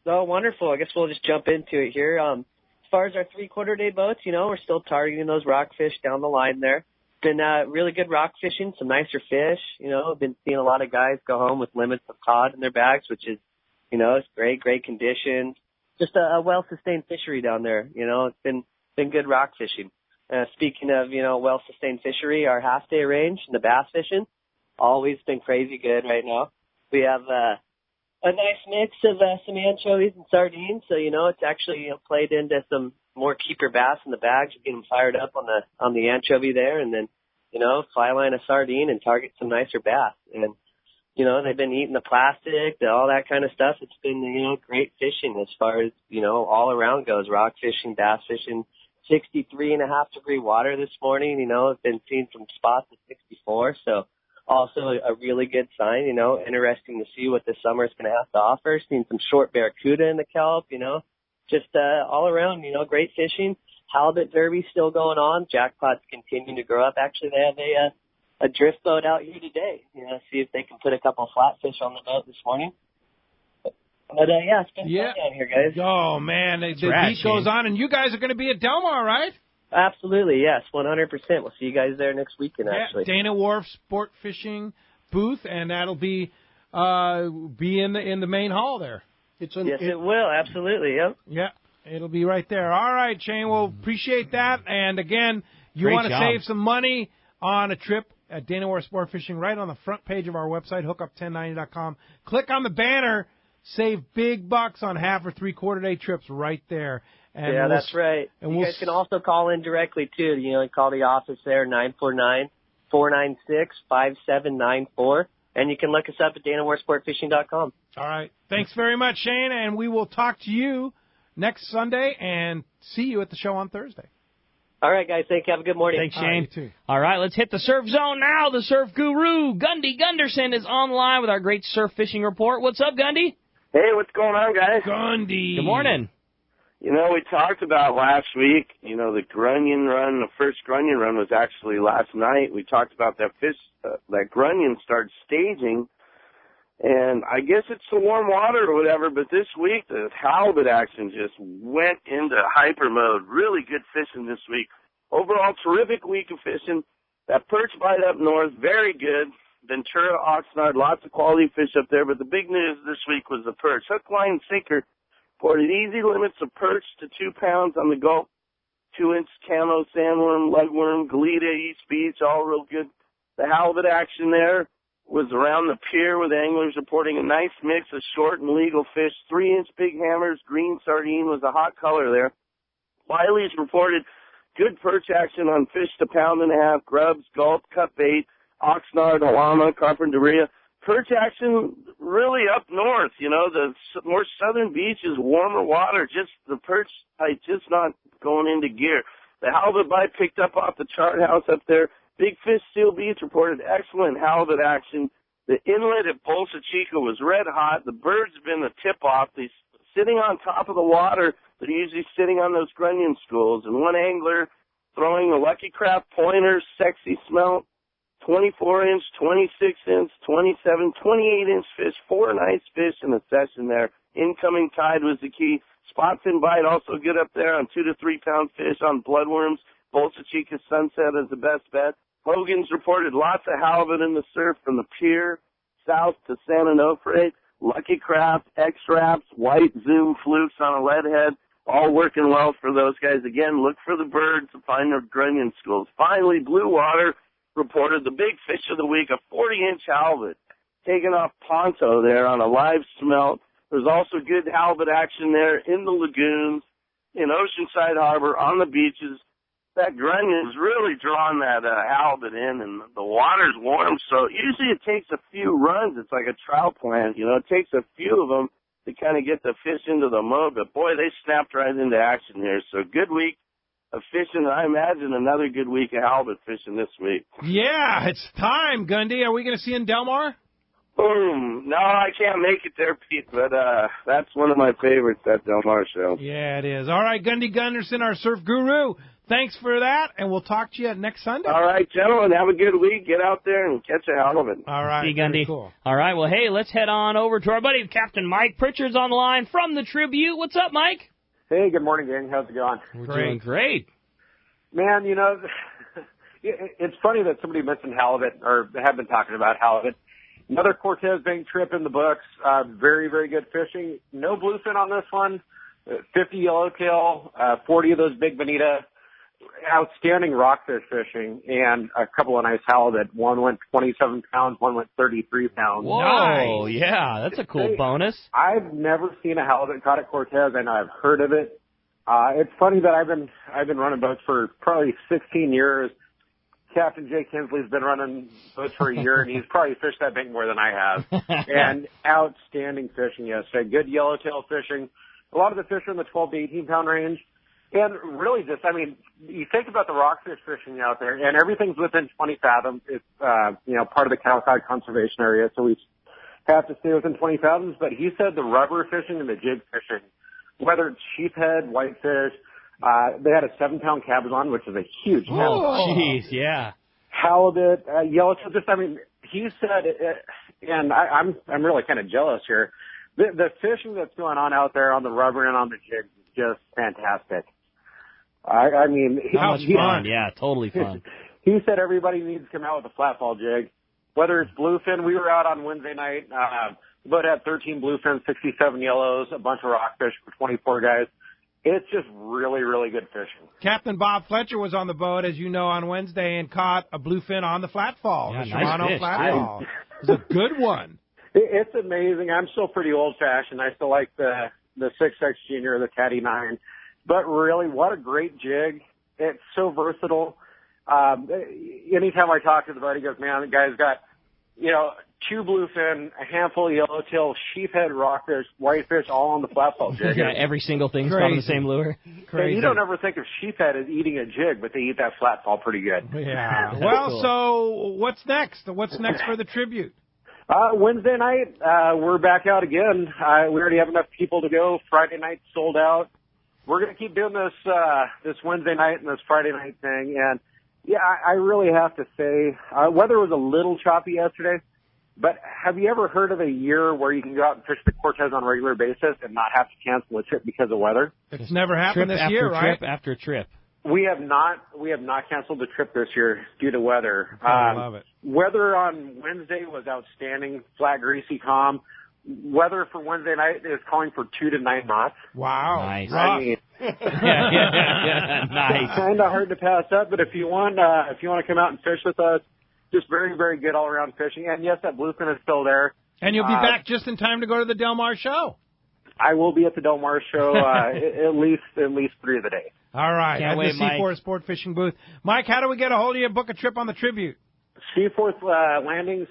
Oh, wonderful. I guess we'll just jump into it here. As far as our 3/4 day boats, we're still targeting those rockfish down the line there. Been really good rock fishing, some nicer fish. Been seeing a lot of guys go home with limits of cod in their bags, which is, it's great conditions. Just a well-sustained fishery down there. It's been good rock fishing. Speaking of, well-sustained fishery, our half-day range and the bass fishing, always been crazy good right now. We have a nice mix of some anchovies and sardines, so it's actually played into some more keeper bass in the bags. You get them fired up on the anchovy there, and then fly line a sardine and target some nicer bass. And they've been eating the plastic, all that kind of stuff. It's been great fishing as far as all around goes. Rock fishing, bass fishing. 63.5-degree water this morning. I've been seeing some spots at 64, so. Also a really good sign, interesting to see what this summer is going to have to offer. Seen some short barracuda in the kelp, just all around, great fishing. Halibut derby still going on. Jackpots continuing to grow up. Actually, they have a drift boat out here today. See if they can put a couple flatfish on the boat this morning. But yeah, it's been fun down here, guys. Oh, man, the beat goes on, and you guys are going to be at Del Mar, right? Absolutely, yes, 100%. We'll see you guys there next weekend, actually. Dana Wharf Sport Fishing booth, and that'll be in the main hall there. It will, absolutely, yep. Yeah, it'll be right there. All right, Shane, we'll appreciate that. And, again, you want to save some money on a trip at Dana Wharf Sport Fishing right on the front page of our website, hookup1090.com. Click on the banner, save big bucks on half or 3/4 day trips right there. And that's right. And you guys can also call in directly, too. Call the office there, 949-496-5794. And you can look us up at DanaWarSportFishing.com. All right. Thanks very much, Shane. And we will talk to you next Sunday and see you at the show on Thursday. All right, guys. Thank you. Have a good morning. Thanks, Shane. All right, let's hit the surf zone now. The surf guru, Gundy Gunderson, is online with our great surf fishing report. What's up, Gundy? Hey, what's going on, guys? Gundy. Good morning. You know, we talked about last week, you know, the grunion run. The first grunion run was actually last night. We talked about that fish, that grunion started staging. And I guess it's the warm water or whatever, but this week the halibut action just went into hyper mode. Really good fishing this week. Overall, terrific week of fishing. That perch bite up north, very good. Ventura, Oxnard, lots of quality fish up there, but the big news this week was the perch. Hook, line, sinker, ported easy limits of perch to 2 pounds on the Gulf, 2-inch camo, sandworm, lugworm, galita, East Beach, all real good. The halibut action there was around the pier with anglers reporting a nice mix of short and legal fish. 3-inch big hammers, green sardine was a hot color there. Wiley's reported good perch action on fish to 1.5 pounds, grubs, gulp, cut bait, Oxnard, Halama, Carpinteria. Perch action really up north, you know, the more southern beaches, warmer water, just the perch bite just not going into gear. The halibut bite picked up off the chart house up there. Big Fish Steel Beach reported excellent halibut action. The inlet at Bolsa Chica was red hot. The birds have been the tip-off. They're sitting on top of the water. They're usually sitting on those grunion schools. And one angler throwing a Lucky Craft pointer, sexy smelt, 24-inch, 26-inch, 27, 28-inch fish, 4 nice fish in a session there. Incoming tide was the key. Spot fin bite also good up there on 2 to 3 pound fish on bloodworms. Bolsa Chica Sunset is the best bet. Hogan's reported lots of halibut in the surf from the pier south to San Onofre. Lucky Craft, X-Raps, White Zoom flukes on a lead head, all working well for those guys. Again, look for the birds to find their grunion schools. Finally, Blue Water reported the big fish of the week, a 40-inch halibut taken off Ponto there on a live smelt. There's also good halibut action there in the lagoons, in Oceanside Harbor, on the beaches. That grunion is really drawing that halibut in, and the water's warm, so usually it takes a few runs. It's like a trout plant, you know. It takes a few of them to kind of get the fish into the mode, but boy, they snapped right into action here. So good week of fishing, and I imagine another good week of halibut fishing this week. Yeah, it's time, Gundy. Are we going to see you in Del Mar? Boom. No, I can't make it there, Pete, but that's one of my favorites, that Del Mar show. Yeah, it is. All right, Gundy Gunderson, our surf guru. Thanks for that, and we'll talk to you next Sunday. All right, gentlemen, have a good week. Get out there and catch a halibut. All right, see you, Gundy. Cool. All right, well, hey, let's head on over to our buddy Captain Mike Pritchard's on the line from the Tribute. What's up, Mike? Hey, good morning, gang. How's it going? We're doing great. Man, you know, it's funny that somebody mentioned halibut, or have been talking about halibut. Another Cortez Bank trip in the books. Very, very good fishing. No bluefin on this one. 50 yellowtail, 40 of those big bonita. Outstanding rockfish fishing, and a couple of nice halibut. One went 27 pounds, one went 33 pounds. Whoa, yeah, that's a cool bonus. I've never seen a halibut caught at Cortez. I know I've heard of it. It's funny that I've been running boats for probably 16 years. Captain Jake Kinsley's been running boats for a year, and he's probably fished that bank more than I have. And outstanding fishing yesterday. Good yellowtail fishing. A lot of the fish are in the 12 to 18 pound range. And really just, I mean, you think about the rockfish fishing out there, and everything's within 20 fathoms. It's, you know, part of the Cowside Conservation Area, so we have to stay within 20 fathoms. But he said the rubber fishing and the jig fishing, whether it's sheephead, whitefish, they had a 7-pound cabezon, which is a huge catch. Oh, jeez, yeah. Halibut, yellowtail, just, I mean, he said, and I'm really kind of jealous here. The fishing that's going on out there on the rubber and on the jig is just fantastic. I mean, fun. Yeah, totally fun. He said everybody needs to come out with a flatfall jig. Whether it's bluefin, we were out on Wednesday night. The boat had 13 bluefins, 67 yellows, a bunch of rockfish for 24 guys. It's just really, really good fishing. Captain Bob Fletcher was on the boat, as you know, on Wednesday and caught a bluefin on the flatfall. Yeah, the nice Shimano fish, flatfall. It was a good one. It's amazing. I'm still pretty old-fashioned. I still like the 6X Junior, the Caddy 9. But really, what a great jig. It's so versatile. Anytime I talk to the buddy, he goes, man, the guy's got, you know, 2 bluefin, a handful of yellowtail, sheephead, rockfish, whitefish, all on the flatfall jig. Yeah, every single thing's on the same lure. And you don't ever think of sheephead as eating a jig, but they eat that flatfall pretty good. Yeah. Well, cool. So what's next? What's next for the Tribute? Wednesday night, we're back out again. We already have enough people to go. Friday night sold out. We're going to keep doing this Wednesday night and this Friday night thing. And yeah, I really have to say, weather was a little choppy yesterday, but have you ever heard of a year where you can go out and fish the Cortez on a regular basis and not have to cancel a trip because of weather? It's never happened this year, right? Trip after trip. We have not canceled the trip this year due to weather. I love it. Weather on Wednesday was outstanding, flat, greasy, calm. Weather for Wednesday night is calling for 2 to 9 knots. Wow. Nice. I mean, Nice. Kind of hard to pass up, but if you want to come out and fish with us, just very, very good all around fishing. And yes, that bluefin is still there. And you'll be back just in time to go to the Del Mar show. I will be at the Del Mar show at least 3 of the day. All right. Can't At wait, the Mike. Seaforth Sport Fishing booth. Mike, how do we get a hold of you? Book a trip on the Tribute. Seaforth Landing,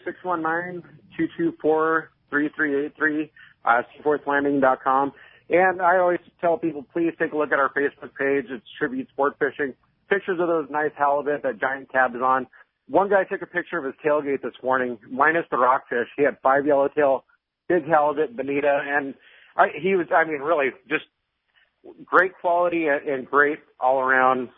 619-224-3383, seaforthlanding.com. And I always tell people, please take a look at our Facebook page. It's Tribute Sport Fishing. Pictures of those nice halibut that giant cab is on. One guy took a picture of his tailgate this morning, minus the rockfish. He had 5 yellowtail, big halibut, bonita, and he was, really just great quality and great all-around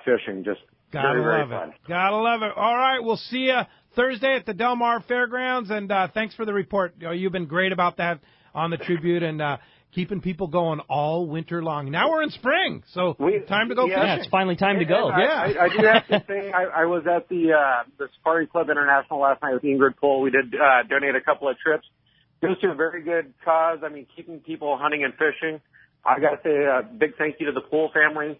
fishing. Just Gotta very, love very it. fun. Gotta love it. All right, we'll see you Thursday at the Del Mar Fairgrounds, and thanks for the report. You've been great about that on the Tribute and keeping people going all winter long. Now we're in spring, so time to go fishing. Yeah, it's finally time to go. I do have to say, I was at the Safari Club International last night with Ingrid Pohl. We did donate a couple of trips. Goes to a very good cause. I mean, keeping people hunting and fishing. I got to say a big thank you to the Pohl family.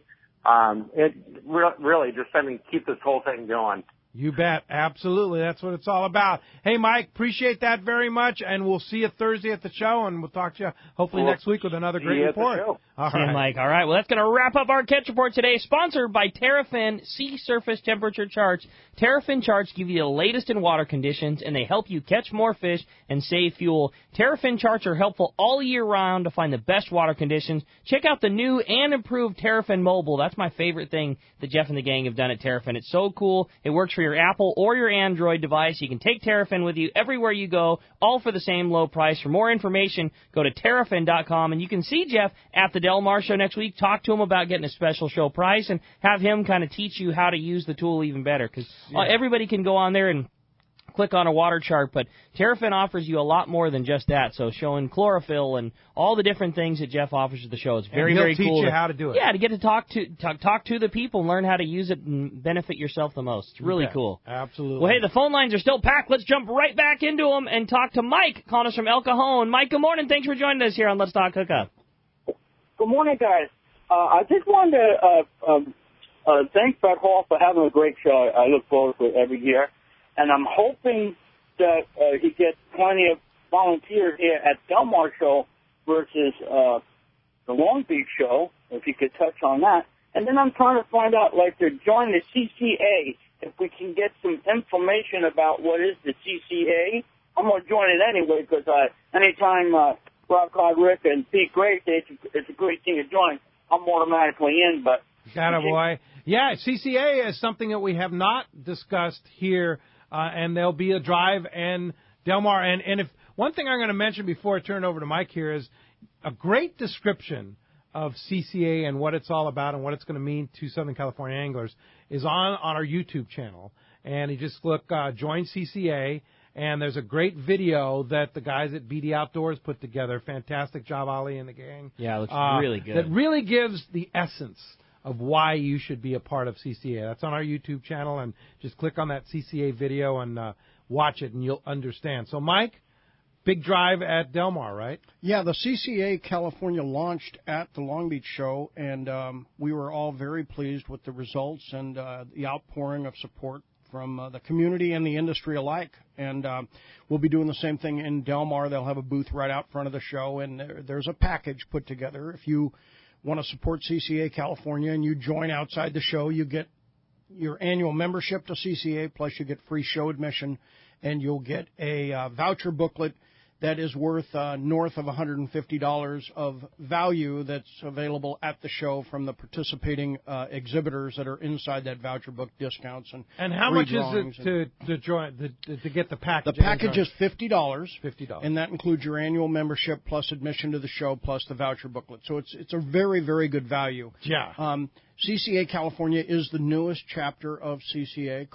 It really just, keep this whole thing going. You bet. Absolutely. That's what it's all about. Hey, Mike, appreciate that very much, and we'll see you Thursday at the show, and we'll talk to you hopefully next week with another great report. All See you, right. Mike. All right, well, that's going to wrap up our Catch Report today, sponsored by Terrafin Sea Surface Temperature Charts. Terrafin charts give you the latest in water conditions, and they help you catch more fish and save fuel. Terrafin charts are helpful all year round to find the best water conditions. Check out the new and improved Terrafin Mobile. That's my favorite thing that Jeff and the gang have done at Terrafin. It's so cool. It works for your Apple or your Android device. You can take Terrafin with you everywhere you go, all for the same low price. For more information, go to Terrafin.com, and you can see Jeff at the Del Mar show next week. Talk to him about getting a special show price and have him kind of teach you how to use the tool even better, because everybody can go on there and click on a water chart, but Terrafin offers you a lot more than just that. So showing chlorophyll and all the different things that Jeff offers at the show. It's very, very cool. He'll teach you how to do it. Yeah, to get to talk to the people and learn how to use it and benefit yourself the most. It's really cool. Absolutely. Well, hey, the phone lines are still packed. Let's jump right back into them and talk to Mike, calling us from El Cajon. Mike, good morning. Thanks for joining us here on Let's Talk Hookup. Good morning, guys. I just wanted to thank Bart Hall for having a great show. I look forward to it every year. And I'm hoping that he gets plenty of volunteers here at Del Mar show versus the Long Beach show, if you could touch on that. And then I'm trying to find out, to join the CCA, if we can get some information about what is the CCA. I'm going to join it anyway, because anytime Rock Hard Rick and Pete Gray say it's a great thing to join, I'm automatically in. But got it, boy. Yeah, CCA is something that we have not discussed here, and there'll be a drive in Del Mar. And if one thing I'm going to mention before I turn it over to Mike here is a great description of CCA and what it's all about and what it's going to mean to Southern California anglers is on our YouTube channel. And you just look, join CCA, and there's a great video that the guys at BD Outdoors put together. Fantastic job, Ali and the gang. Yeah, it looks really good. That really gives the essence of why you should be a part of CCA. That's on our YouTube channel, and just click on that CCA video and watch it, and you'll understand. So, Mike, big drive at Del Mar, right? Yeah, the CCA California launched at the Long Beach show, and we were all very pleased with the results and the outpouring of support from the community and the industry alike. And we'll be doing the same thing in Del Mar. They'll have a booth right out front of the show, and there's a package put together. If you want to support CCA California and you join outside the show, you get your annual membership to CCA, plus you get free show admission, and you'll get a voucher booklet that is worth north of $150 of value that's available at the show from the participating exhibitors that are inside that voucher book, discounts and how much is it to join to get the package? The package is $50. $50, and that includes your annual membership plus admission to the show plus the voucher booklet. So it's a very, very good value. Yeah. CCA California is the newest chapter of CCA.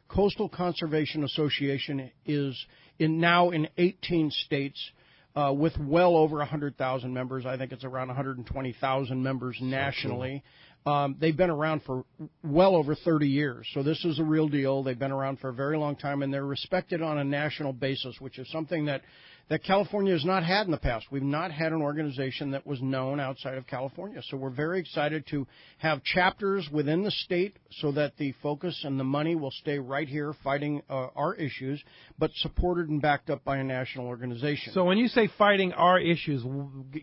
Coastal Conservation Association is now in 18 states with well over 100,000 members. I think it's around 120,000 members nationally. They've been around for well over 30 years, so this is a real deal. They've been around for a very long time, and they're respected on a national basis, which is something that California has not had in the past. We've not had an organization that was known outside of California. So we're very excited to have chapters within the state so that the focus and the money will stay right here fighting our issues, but supported and backed up by a national organization. So when you say fighting our issues,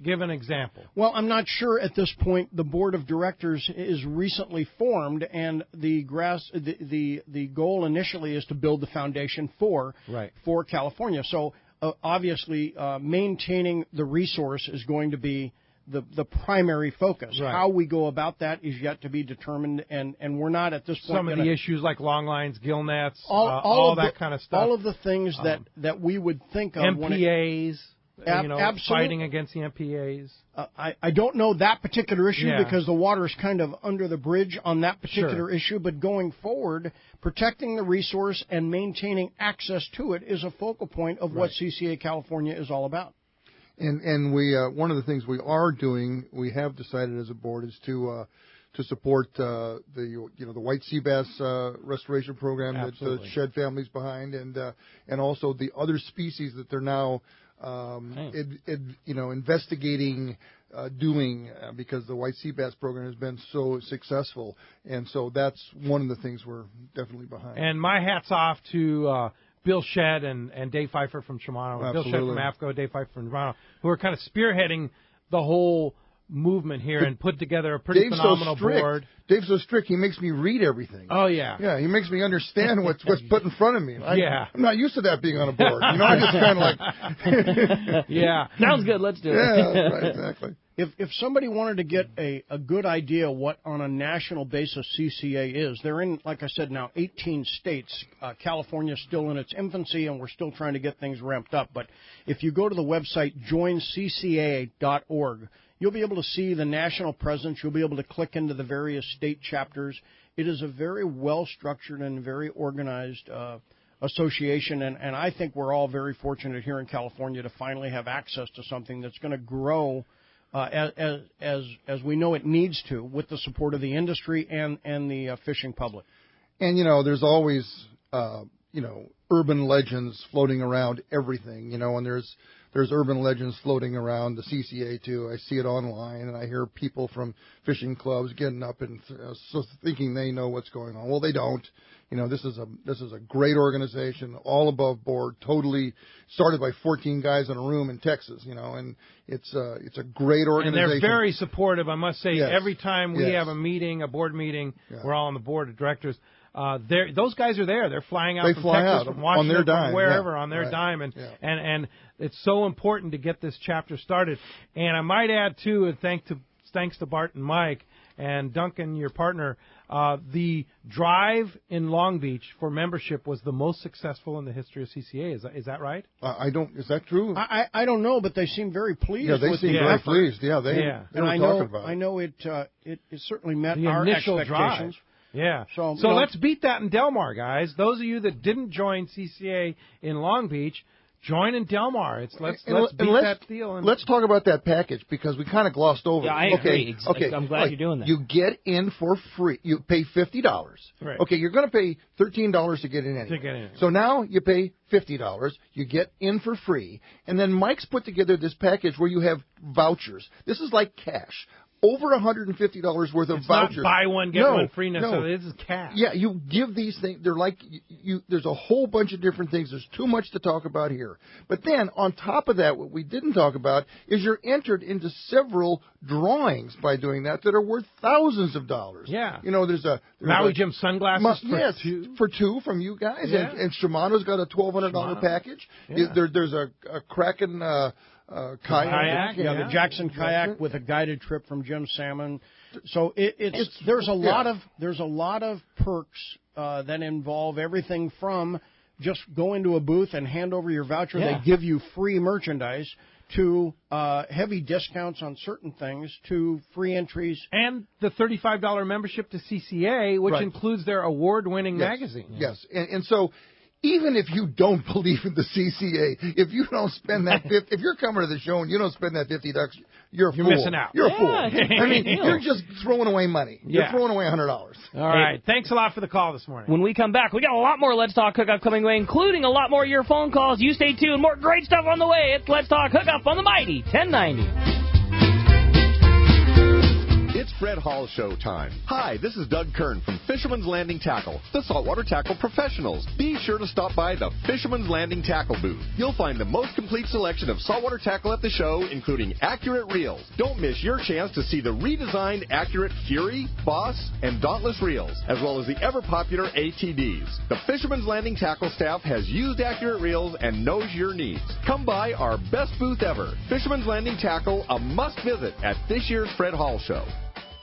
give an example. Well, I'm not sure at this point. The board of directors is recently formed, and the goal initially is to build the foundation for California. So obviously, maintaining the resource is going to be the primary focus. Right. How we go about that is yet to be determined, and we're not at this point. Some of the issues like long lines, gill nets, all that kind of stuff. All of the things that we would think of. MPAs, absolutely. Fighting against the MPAs. I don't know that particular issue Yeah. because the water is kind of under the bridge on that particular issue, but going forward, protecting the resource and maintaining access to it is a focal point of what CCA California is all about. And we one of the things we are doing, we have decided as a board, is to support the white sea bass restoration program that the Shed family's behind, and also the other species that they're now investigating doing because the white sea bass program has been so successful, and so that's one of the things we're definitely behind. And my hat's off to Bill Shedd and Dave Pfeiffer from Shimano, Bill Shedd from AFCO, Dave Pfeiffer from Shimano, who are kind of spearheading the whole movement here and put together a pretty phenomenal board. Dave's so strict, he makes me read everything. Oh, yeah. Yeah, he makes me understand what's put in front of me. I'm not used to that being on a board. I just kind of like... Yeah. Sounds good, let's do it. Yeah, right, exactly. If somebody wanted to get a good idea what on a national basis CCA is, they're in, like I said, now 18 states. California's still in its infancy, and we're still trying to get things ramped up. But if you go to the website joincca.org, you'll be able to see the national presence. You'll be able to click into the various state chapters. It is a very well-structured and very organized association, and I think we're all very fortunate here in California to finally have access to something that's going to grow as we know it needs to, with the support of the industry and the fishing public. And there's always urban legends floating around everything, and there's urban legends floating around the CCA too. I see it online, and I hear people from fishing clubs getting up and thinking they know what's going on. Well, they don't. This is a great organization, all above board, totally started by 14 guys in a room in Texas, and it's a great organization. And they're very supportive, I must say. Yes. Every time we have a board meeting, we're all on the board of directors. Those guys are there. They're flying out from Texas, from Washington, from wherever on their dime, and it's so important to get this chapter started. And I might add too, thanks to Bart and Mike and Duncan, your partner, the drive in Long Beach for membership was the most successful in the history of CCA. Is that right? Is that true? I don't know, but they seem very pleased. Yeah, they with seem the very effort. pleased. Yeah, they were talking about it. I know it certainly met the our initial expectations. Drive. Yeah. So let's beat that in Del Mar, guys. Those of you that didn't join CCA in Long Beach, join in Del Mar. Let's beat that deal. Let's talk about that package because we kind of glossed over. Yeah, I agree. Okay. I'm glad you're doing that. You get in for free. You pay $50. Right. Okay, you're going to pay $13 to get in anyway. So now you pay $50. You get in for free. And then Mike's put together this package where you have vouchers. This is like cash. over $150 worth of it's vouchers. Not buy one, get one free necessarily. This is cash. Yeah, you give these things. They're like there's a whole bunch of different things. There's too much to talk about here. But then on top of that, what we didn't talk about is you're entered into several drawings by doing that are worth thousands of dollars. Yeah. There's Maui Jim sunglasses for two from you guys, yeah. and Shimano's got a $1,200 package. Yeah. There's a Kraken kayak. Yeah, the Jackson kayak with a guided trip from Jim Salmon. So there's a lot of perks that involve everything from just go into a booth and hand over your voucher. Yeah. They give you free merchandise to heavy discounts on certain things to free entries. And the $35 membership to CCA, which includes their award-winning magazine. Yes, and so even if you don't believe in the CCA, if you don't spend that if you're coming to the show and you don't spend that $50, you're a fool. You're missing out. You're a fool. I mean, you're just throwing away money. You're throwing away $100. All right. Thanks a lot for the call this morning. When we come back, we got a lot more Let's Talk Hookup coming away, including a lot more of your phone calls. You stay tuned. More great stuff on the way. It's Let's Talk Hookup on the Mighty 1090. It's Fred Hall show time. Hi, this is Doug Kern from Fisherman's Landing Tackle, the saltwater tackle professionals. Be sure to stop by the Fisherman's Landing Tackle booth. You'll find the most complete selection of saltwater tackle at the show, including accurate reels. Don't miss your chance to see the redesigned accurate Fury, Boss, and Dauntless reels, as well as the ever-popular ATDs. The Fisherman's Landing Tackle staff has used accurate reels and knows your needs. Come by our best booth ever. Fisherman's Landing Tackle, a must-visit at this year's Fred Hall show.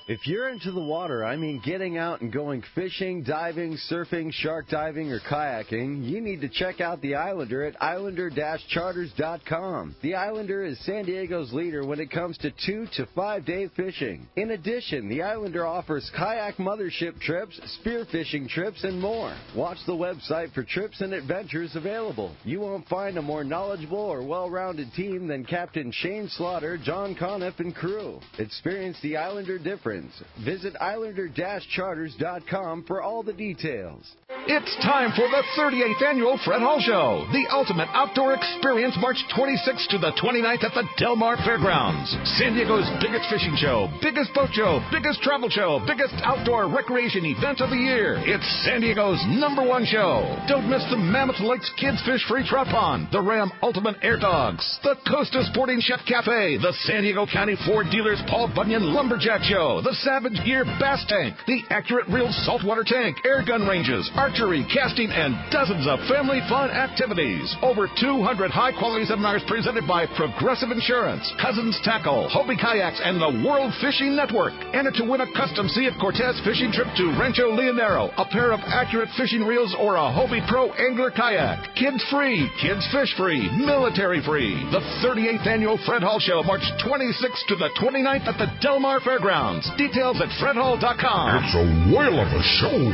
If you're into the water, I mean getting out and going fishing, diving, surfing, shark diving, or kayaking, you need to check out The Islander at islander-charters.com. The Islander is San Diego's leader when it comes to 2 to 5 day fishing. In addition, The Islander offers kayak mothership trips, spearfishing trips, and more. Watch the website for trips and adventures available. You won't find a more knowledgeable or well-rounded team than Captain Shane Slaughter, John Conniff, and crew. Experience the Islander difference. Visit islander-charters.com for all the details. It's time for the 38th Annual Fred Hall Show, the ultimate outdoor experience, March 26th to the 29th at the Del Mar Fairgrounds. San Diego's biggest fishing show, biggest boat show, biggest travel show, biggest outdoor recreation event of the year. It's San Diego's #1 show. Don't miss the Mammoth Lakes Kids Fish Free Trout Pond, the Ram Ultimate Air Dogs, the Costa Sporting Chef Cafe, the San Diego County Ford Dealers Paul Bunyan Lumberjack Show, the Savage Gear Bass Tank, the Accurate Reels Saltwater Tank, air gun ranges, archery, casting, and dozens of family fun activities. Over 200 high-quality seminars presented by Progressive Insurance, Cousins Tackle, Hobie Kayaks, and the World Fishing Network. Enter to win a custom Sea of Cortez fishing trip to Rancho Leonero, a pair of Accurate fishing reels, or a Hobie Pro Angler Kayak. Kids free, kids fish free, military free. The 38th Annual Fred Hall Show, March 26th to the 29th at the Del Mar Fairgrounds. Details at fredhall.com. It's a whale of a show.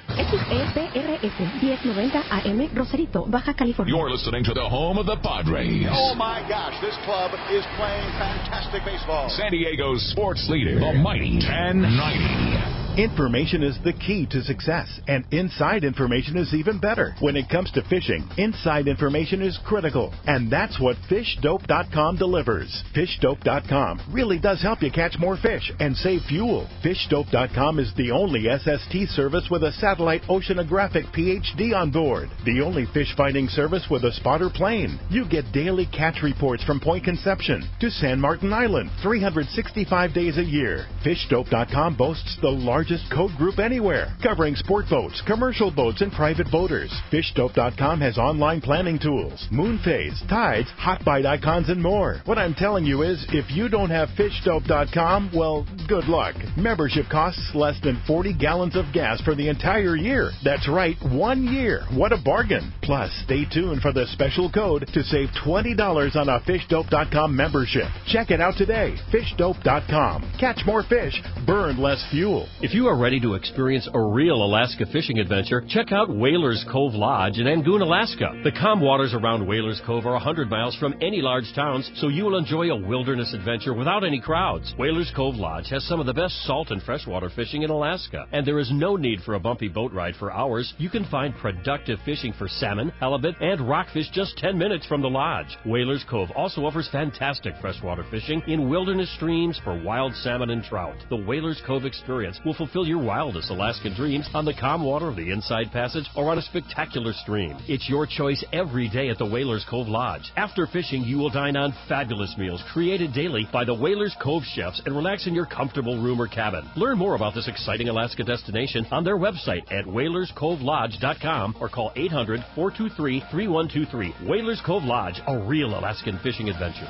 XEPRS 1090 AM Rosarito, Baja California. You're listening to the home of the Padres. Oh my gosh, this club is playing fantastic baseball. San Diego's sports leader, the Mighty 1090. Information is the key to success, and inside information is even better. When it comes to fishing, inside information is critical, and that's what FishDope.com delivers. FishDope.com really does help you catch more fish and save fuel. FishDope.com is the only SST service with a satellite oceanographic PhD on board, the only fish finding service with a spotter plane. You get daily catch reports from Point Conception to San Martin Island, 365 days a year. FishDope.com boasts the largest code group anywhere, covering sport boats, commercial boats, and private boaters. FishDope.com has online planning tools, moon phase, tides, hot bite icons, and more. What I'm telling you is, if you don't have FishDope.com, well, good luck. Membership costs less than 40 gallons of gas for the entire year. That's right, 1 year. What a bargain. Plus, stay tuned for the special code to save $20 on a FishDope.com membership. Check it out today. FishDope.com. Catch more fish, burn less fuel. If you you are ready to experience a real Alaska fishing adventure, check out Whalers Cove Lodge in Angoon, Alaska. The calm waters around Whalers Cove are 100 miles from any large towns, so you will enjoy a wilderness adventure without any crowds. Whalers Cove Lodge has some of the best salt and freshwater fishing in Alaska, and there is no need for a bumpy boat ride for hours. You can find productive fishing for salmon, halibut, and rockfish just 10 minutes from the lodge. Whalers Cove also offers fantastic freshwater fishing in wilderness streams for wild salmon and trout. The Whalers Cove experience will fulfill your wildest Alaskan dreams on the calm water of the Inside Passage or on a spectacular stream. It's your choice every day at the Whalers Cove Lodge. After fishing, you will dine on fabulous meals created daily by the Whalers Cove chefs and relax in your comfortable room or cabin. Learn more about this exciting Alaska destination on their website at whalerscovelodge.com or call 800-423-3123. Whalers Cove Lodge, a real Alaskan fishing adventure.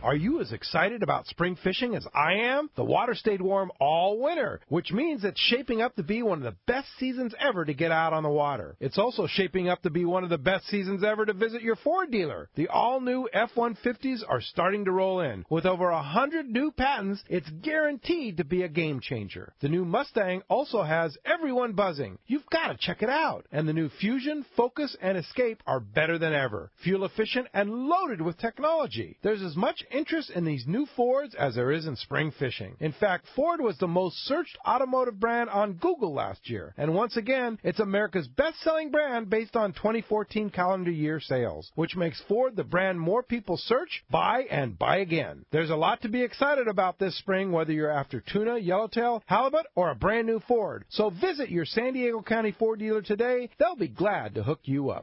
Are you as excited about spring fishing as I am? The water stayed warm all winter, which means it's shaping up to be one of the best seasons ever to get out on the water. It's also shaping up to be one of the best seasons ever to visit your Ford dealer. The all-new F-150s are starting to roll in. With over 100 new patents, it's guaranteed to be a game changer. The new Mustang also has everyone buzzing. You've got to check it out. And the new Fusion, Focus, and Escape are better than ever. Fuel efficient and loaded with technology. There's as much interest in these new Fords as there is in spring fishing. In fact, Ford was the most searched automotive brand on Google last year. And once again, it's America's best-selling brand based on 2014 calendar year sales, which makes Ford the brand more people search, buy, and buy again. There's a lot to be excited about this spring, whether you're after tuna, yellowtail, halibut, or a brand new Ford. So visit your San Diego County Ford dealer today. They'll be glad to hook you up.